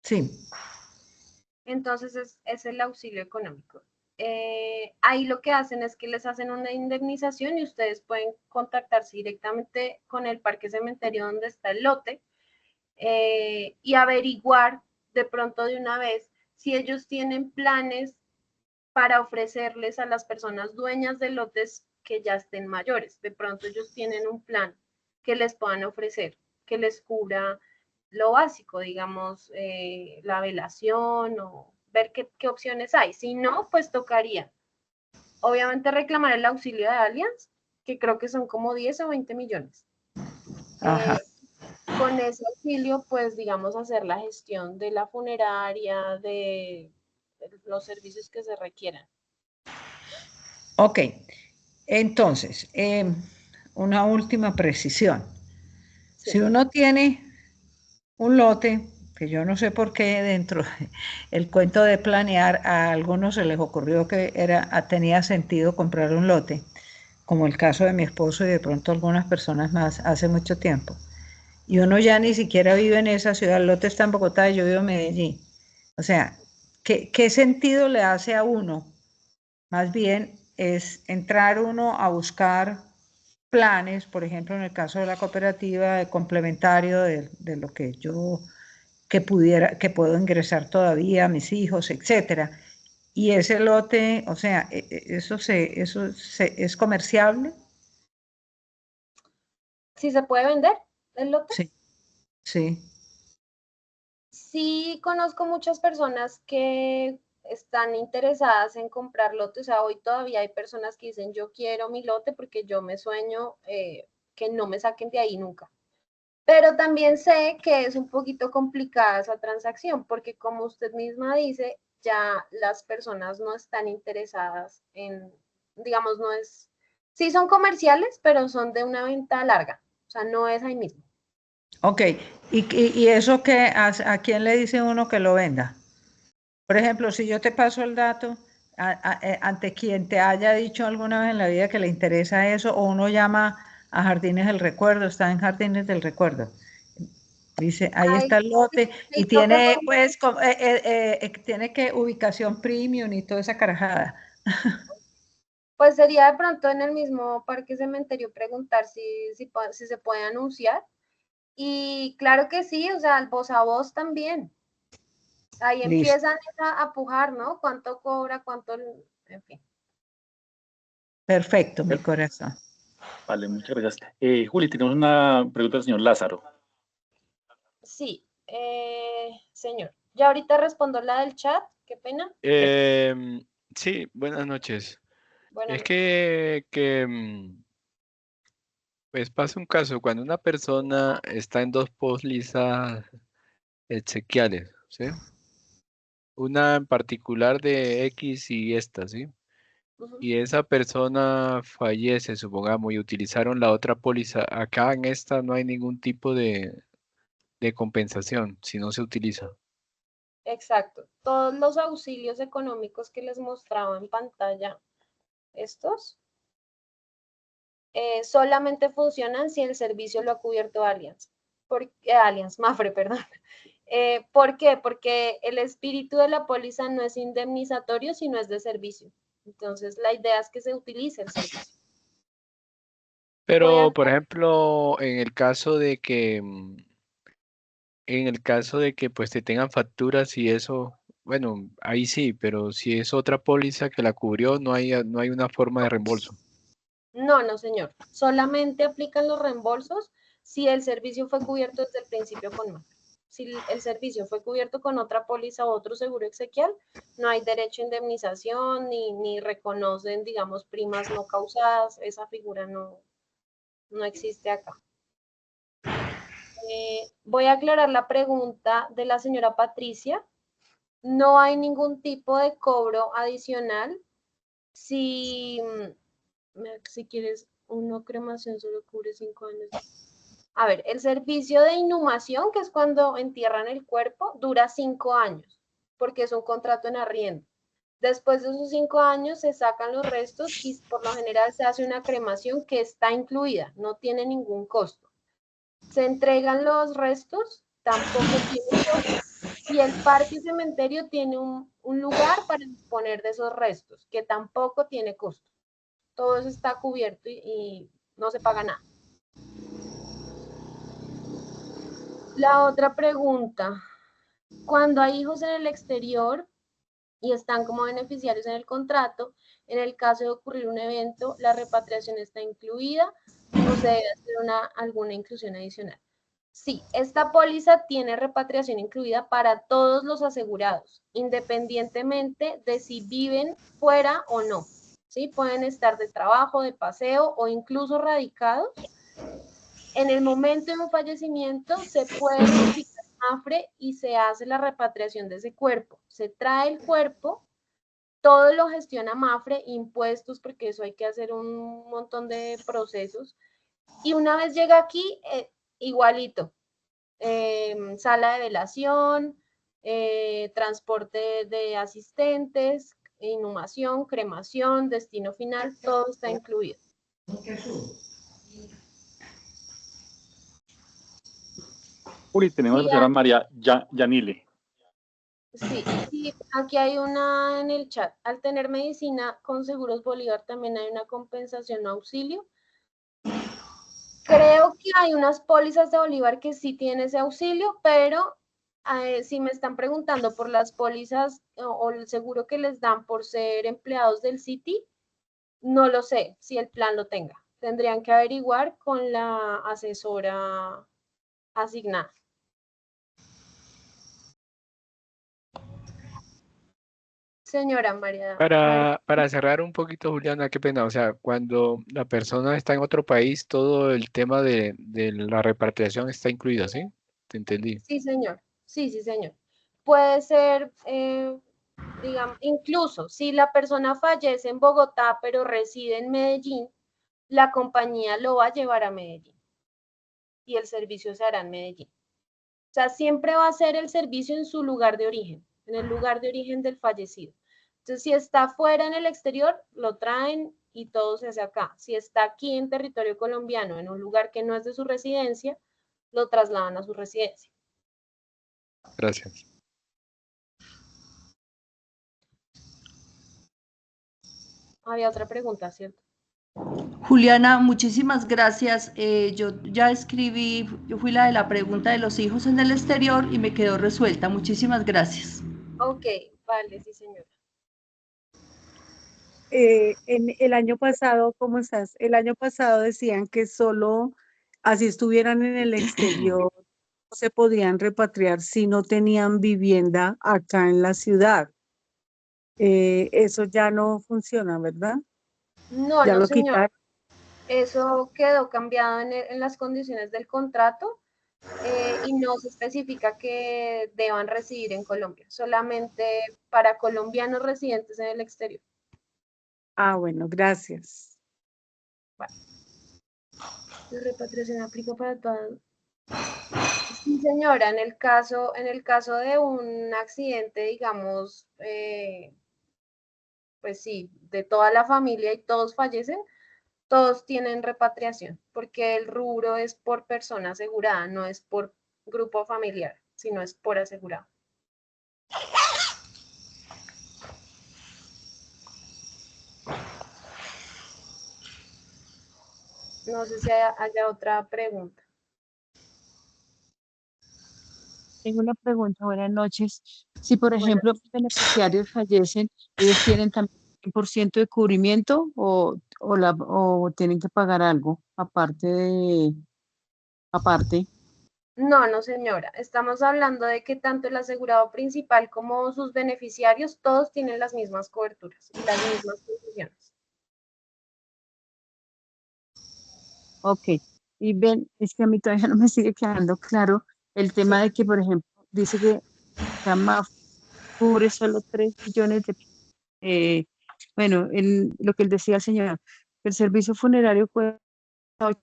Sí. Entonces es el auxilio económico. Ahí lo que hacen es que les hacen una indemnización y ustedes pueden contactarse directamente con el parque cementerio donde está el lote y averiguar de pronto de una vez si ellos tienen planes para ofrecerles a las personas dueñas de lotes que ya estén mayores. De pronto ellos tienen un plan que les puedan ofrecer, que les cubra lo básico, digamos, la velación o ver qué opciones hay. Si no, pues tocaría, obviamente, reclamar el auxilio de Allianz, que creo que son como 10 o 20 millones. Con ese auxilio, pues, digamos, hacer la gestión de la funeraria, de los servicios que se requieran. Ok, entonces, una última precisión. Sí. Si uno tiene un lote, que yo no sé por qué dentro del cuento de planear a algunos se les ocurrió que tenía sentido comprar un lote, como el caso de mi esposo y de pronto algunas personas más hace mucho tiempo. Y uno ya ni siquiera vive en esa ciudad, el lote está en Bogotá y yo vivo en Medellín. O sea, ¿qué sentido le hace a uno más bien es entrar uno a buscar planes, por ejemplo, en el caso de la cooperativa, de complementario de lo que yo que puedo ingresar todavía a mis hijos, etcétera. Y ese lote, o sea, eso es comerciable. ¿Sí se puede vender el lote? Sí, sí. Sí, conozco muchas personas que están interesadas en comprar lote. O sea, hoy todavía hay personas que dicen, yo quiero mi lote porque yo me sueño que no me saquen de ahí nunca. Pero también sé que es un poquito complicada esa transacción, porque como usted misma dice, ya las personas no están interesadas en, digamos, no es, sí son comerciales, pero son de una venta larga, o sea, no es ahí mismo. Ok, ¿y eso qué, a quién le dice uno que lo venda? Por ejemplo, si yo te paso el dato, ante quien te haya dicho alguna vez en la vida que le interesa eso, o uno llama a Jardines del Recuerdo, está en Jardines del Recuerdo. Dice, ahí Ay, está el lote y creo que tiene, pues, tiene que ubicación premium y toda esa carajada. pues sería de pronto en el mismo Parque Cementerio preguntar si se puede anunciar. Y claro que sí, o sea, el voz a voz también. Ahí Listo. empiezan a pujar, ¿no? ¿Cuánto cobra? ¿Cuánto? En fin. Perfecto, mi corazón. Vale, muchas gracias. Juli, tenemos una pregunta del señor Lázaro. Sí, señor. Ya ahorita respondo la del chat, qué pena. Sí, buenas noches. Buenas Es noches. pues pasa un caso, cuando una persona está en dos pólizas exequiales, ¿sí? Una en particular de X y esta, ¿sí? Ujú. Y esa persona fallece, supongamos, y utilizaron la otra póliza. Acá en esta no hay ningún tipo de compensación si no se utiliza. Exacto. Todos los auxilios económicos que les mostraba en pantalla, estos, solamente funcionan si el servicio lo ha cubierto Allianz. Allianz, Mafre, perdón. ¿Por qué? Porque el espíritu de la póliza no es indemnizatorio, sino es de servicio. Entonces, la idea es que se utilice el servicio. Voy a... Pero, por ejemplo, en el caso de que pues te tengan facturas y eso, bueno, ahí sí, pero si es otra póliza que la cubrió, no hay una forma de reembolso. No, no, señor. Solamente aplican los reembolsos si el servicio fue cubierto desde el principio con Mafre. Si el servicio fue cubierto con otra póliza o otro seguro exequial, no hay derecho a indemnización ni reconocen, digamos, primas no causadas. Esa figura no existe acá. Voy a aclarar la pregunta de la señora Patricia. No hay ningún tipo de cobro adicional si quieres una cremación solo cubre 5 años. A ver, el servicio de inhumación, que es cuando entierran el cuerpo, dura 5 años, porque es un contrato en arriendo. Después de esos 5 años se sacan los restos y por lo general se hace una cremación que está incluida, no tiene ningún costo. Se entregan los restos, tampoco tiene costo. Y el parque cementerio tiene un lugar para disponer de esos restos, que tampoco tiene costo. Todo eso está cubierto y no se paga nada. La otra pregunta, cuando hay hijos en el exterior y están como beneficiarios en el contrato, en el caso de ocurrir un evento, la repatriación está incluida o se debe hacer alguna inclusión adicional. Sí, esta póliza tiene repatriación incluida para todos los asegurados, independientemente de si viven fuera o no. ¿Sí? Pueden estar de trabajo, de paseo o incluso radicados. En el momento de un fallecimiento se puede notificar Mafre y se hace la repatriación de ese cuerpo. Se trae el cuerpo, todo lo gestiona Mafre, impuestos, porque eso hay que hacer un montón de procesos. Y una vez llega aquí, igualito, sala de velación, transporte de asistentes, inhumación, cremación, destino final, todo está incluido. Juli, tenemos a la señora María Yanile. Sí, sí, aquí hay una en el chat. Al tener medicina con Seguros Bolívar también hay una compensación o auxilio. Creo que hay unas pólizas de Bolívar que sí tienen ese auxilio, pero si me están preguntando por las pólizas o el seguro que les dan por ser empleados del Citi, no lo sé si el plan lo tenga. Tendrían que averiguar con la asesora asignada. Señora María. Para cerrar un poquito, Juliana, qué pena. O sea, cuando la persona está en otro país, todo el tema de la repatriación está incluido, ¿sí? Te entendí. Sí, señor. Sí, sí, señor. Puede ser, digamos, incluso si la persona fallece en Bogotá, pero reside en Medellín, la compañía lo va a llevar a Medellín y el servicio se hará en Medellín. O sea, siempre va a ser el servicio en su lugar de origen, en el lugar de origen del fallecido. Entonces, si está fuera en el exterior, lo traen y todo se hace acá. Si está aquí en territorio colombiano, en un lugar que no es de su residencia, lo trasladan a su residencia. Gracias. Había otra pregunta, ¿cierto? Juliana, muchísimas gracias. Yo ya escribí, yo fui la de la pregunta de los hijos en el exterior y me quedó resuelta. Muchísimas gracias. Ok, vale, sí, señora. En el año pasado, ¿cómo estás? El año pasado decían que solo así estuvieran en el exterior, no se podían repatriar si no tenían vivienda acá en la ciudad. Eso ya no funciona, ¿verdad? No, Ya no, lo señora. quitaron. Eso quedó cambiado en las condiciones del contrato y no se especifica que deban residir en Colombia, solamente para colombianos residentes en el exterior. Ah, bueno, gracias. Vale. La repatriación aplica para todas. Sí, señora, en el caso de un accidente, digamos, pues sí, de toda la familia y todos fallecen, todos tienen repatriación, porque el rubro es por persona asegurada, no es por grupo familiar, sino es por asegurado. No sé si haya otra pregunta. Tengo una pregunta, buenas noches. Si, por ejemplo, los beneficiarios fallecen, ¿ellos tienen también 100% de cubrimiento o tienen que pagar algo aparte? No, no, señora. Estamos hablando de que tanto el asegurado principal como sus beneficiarios, todos tienen las mismas coberturas y las mismas condiciones. Ok. Y ven, es que a mí todavía no me sigue quedando claro el tema de que, por ejemplo, dice que Cama cubre solo 3 millones de... bueno, lo que él decía el señor, el servicio funerario cuesta 8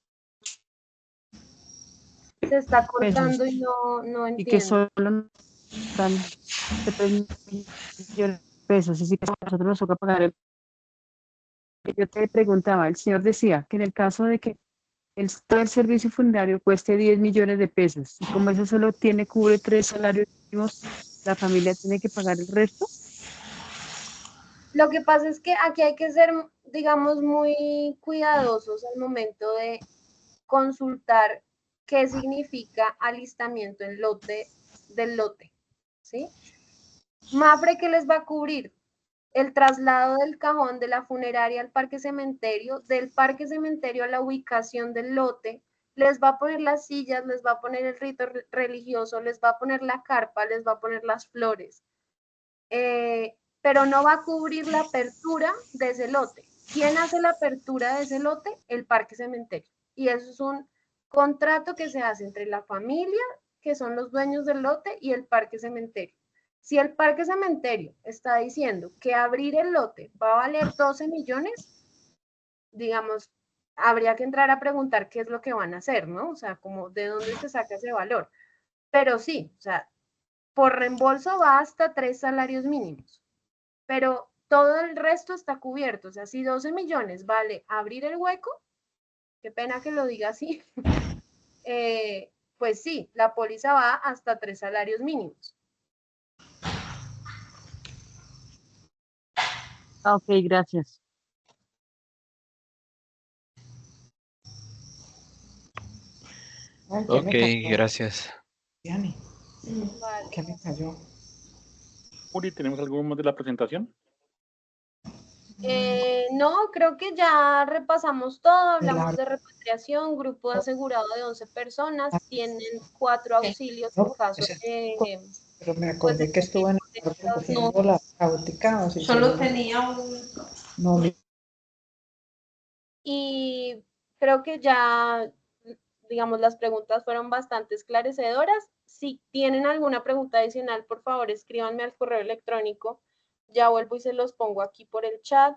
Se está pesos cortando y no y que entiendo. solo dan 3 millones de pesos, así que a nosotros nos toca pagar yo te preguntaba, el señor decía que en el caso de que todo el servicio funerario cueste 10 millones de pesos, y como eso solo cubre 3 salarios mínimos, la familia tiene que pagar el resto. Lo que pasa es que aquí hay que ser, digamos, muy cuidadosos al momento de consultar qué significa alistamiento en lote del lote, ¿sí? Mafre, ¿qué les va a cubrir? El traslado del cajón de la funeraria al parque cementerio, del parque cementerio a la ubicación del lote, les va a poner las sillas, les va a poner el rito religioso, les va a poner la carpa, les va a poner las flores, pero no va a cubrir la apertura de ese lote. ¿Quién hace la apertura de ese lote? El parque cementerio. Y eso es un contrato que se hace entre la familia, que son los dueños del lote, y el parque cementerio. Si el parque cementerio está diciendo que abrir el lote va a valer 12 millones, digamos, habría que entrar a preguntar qué es lo que van a hacer, ¿no? O sea, como de dónde se saca ese valor. Pero sí, o sea, por reembolso va hasta 3 salarios mínimos, pero todo el resto está cubierto. O sea, si 12 millones vale abrir el hueco, qué pena que lo diga así, pues sí, la póliza va hasta 3 salarios mínimos. Ok, gracias. Ay, ¿qué Ok, me cayó? gracias. Diane, Vale. ¿qué me cayó? Juli, ¿tenemos algo más de la presentación? No, creo que ya repasamos todo, hablamos Claro. de repatriación, grupo asegurado de 11 personas, tienen 4 auxilios en No, caso ese- de, pero me pues, de acordé que estuve en el carro estos recogiendo la caótica. O si Solo seguro- tenía un... No, y creo que ya, digamos, las preguntas fueron bastante esclarecedoras. Si tienen alguna pregunta adicional, por favor, escríbanme al correo electrónico. Ya vuelvo y se los pongo aquí por el chat.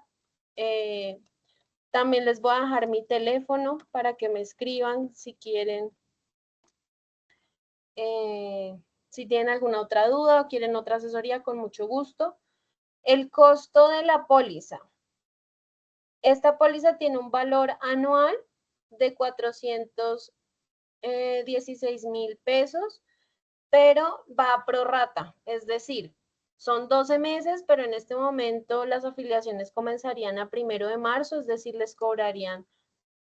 También les voy a dejar mi teléfono para que me escriban si quieren. Si tienen alguna otra duda o quieren otra asesoría, con mucho gusto. El costo de la póliza. Esta póliza tiene un valor anual de 416,000 pesos, pero va a prorrata, es decir, son 12 meses, pero en este momento las afiliaciones comenzarían a 1 de marzo, es decir, les cobrarían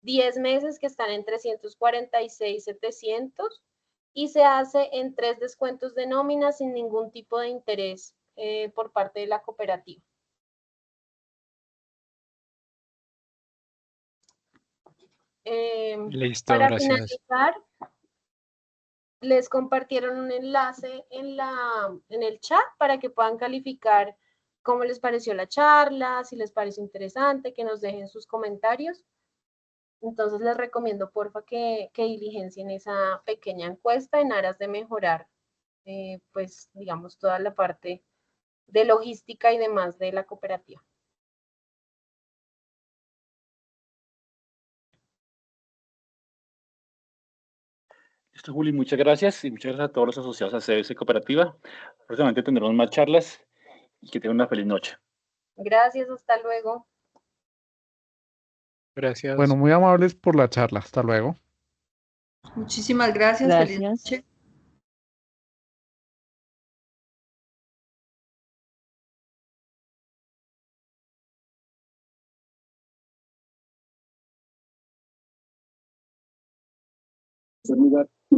10 meses que están en 346,700 y se hace en 3 descuentos de nómina sin ningún tipo de interés por parte de la cooperativa. Listo, Para gracias. finalizar, les compartieron un enlace en el chat para que puedan calificar cómo les pareció la charla, si les pareció interesante, que nos dejen sus comentarios. Entonces les recomiendo porfa que diligencien esa pequeña encuesta en aras de mejorar, pues digamos, toda la parte de logística y demás de la cooperativa. Listo, Juli, muchas gracias y muchas gracias a todos los asociados a CBC Cooperativa. Próximamente tendremos más charlas y que tengan una feliz noche. Gracias, hasta luego. Gracias. Bueno, muy amables por la charla. Hasta luego. Muchísimas gracias. Feliz Gracias. noche. Buen lugar.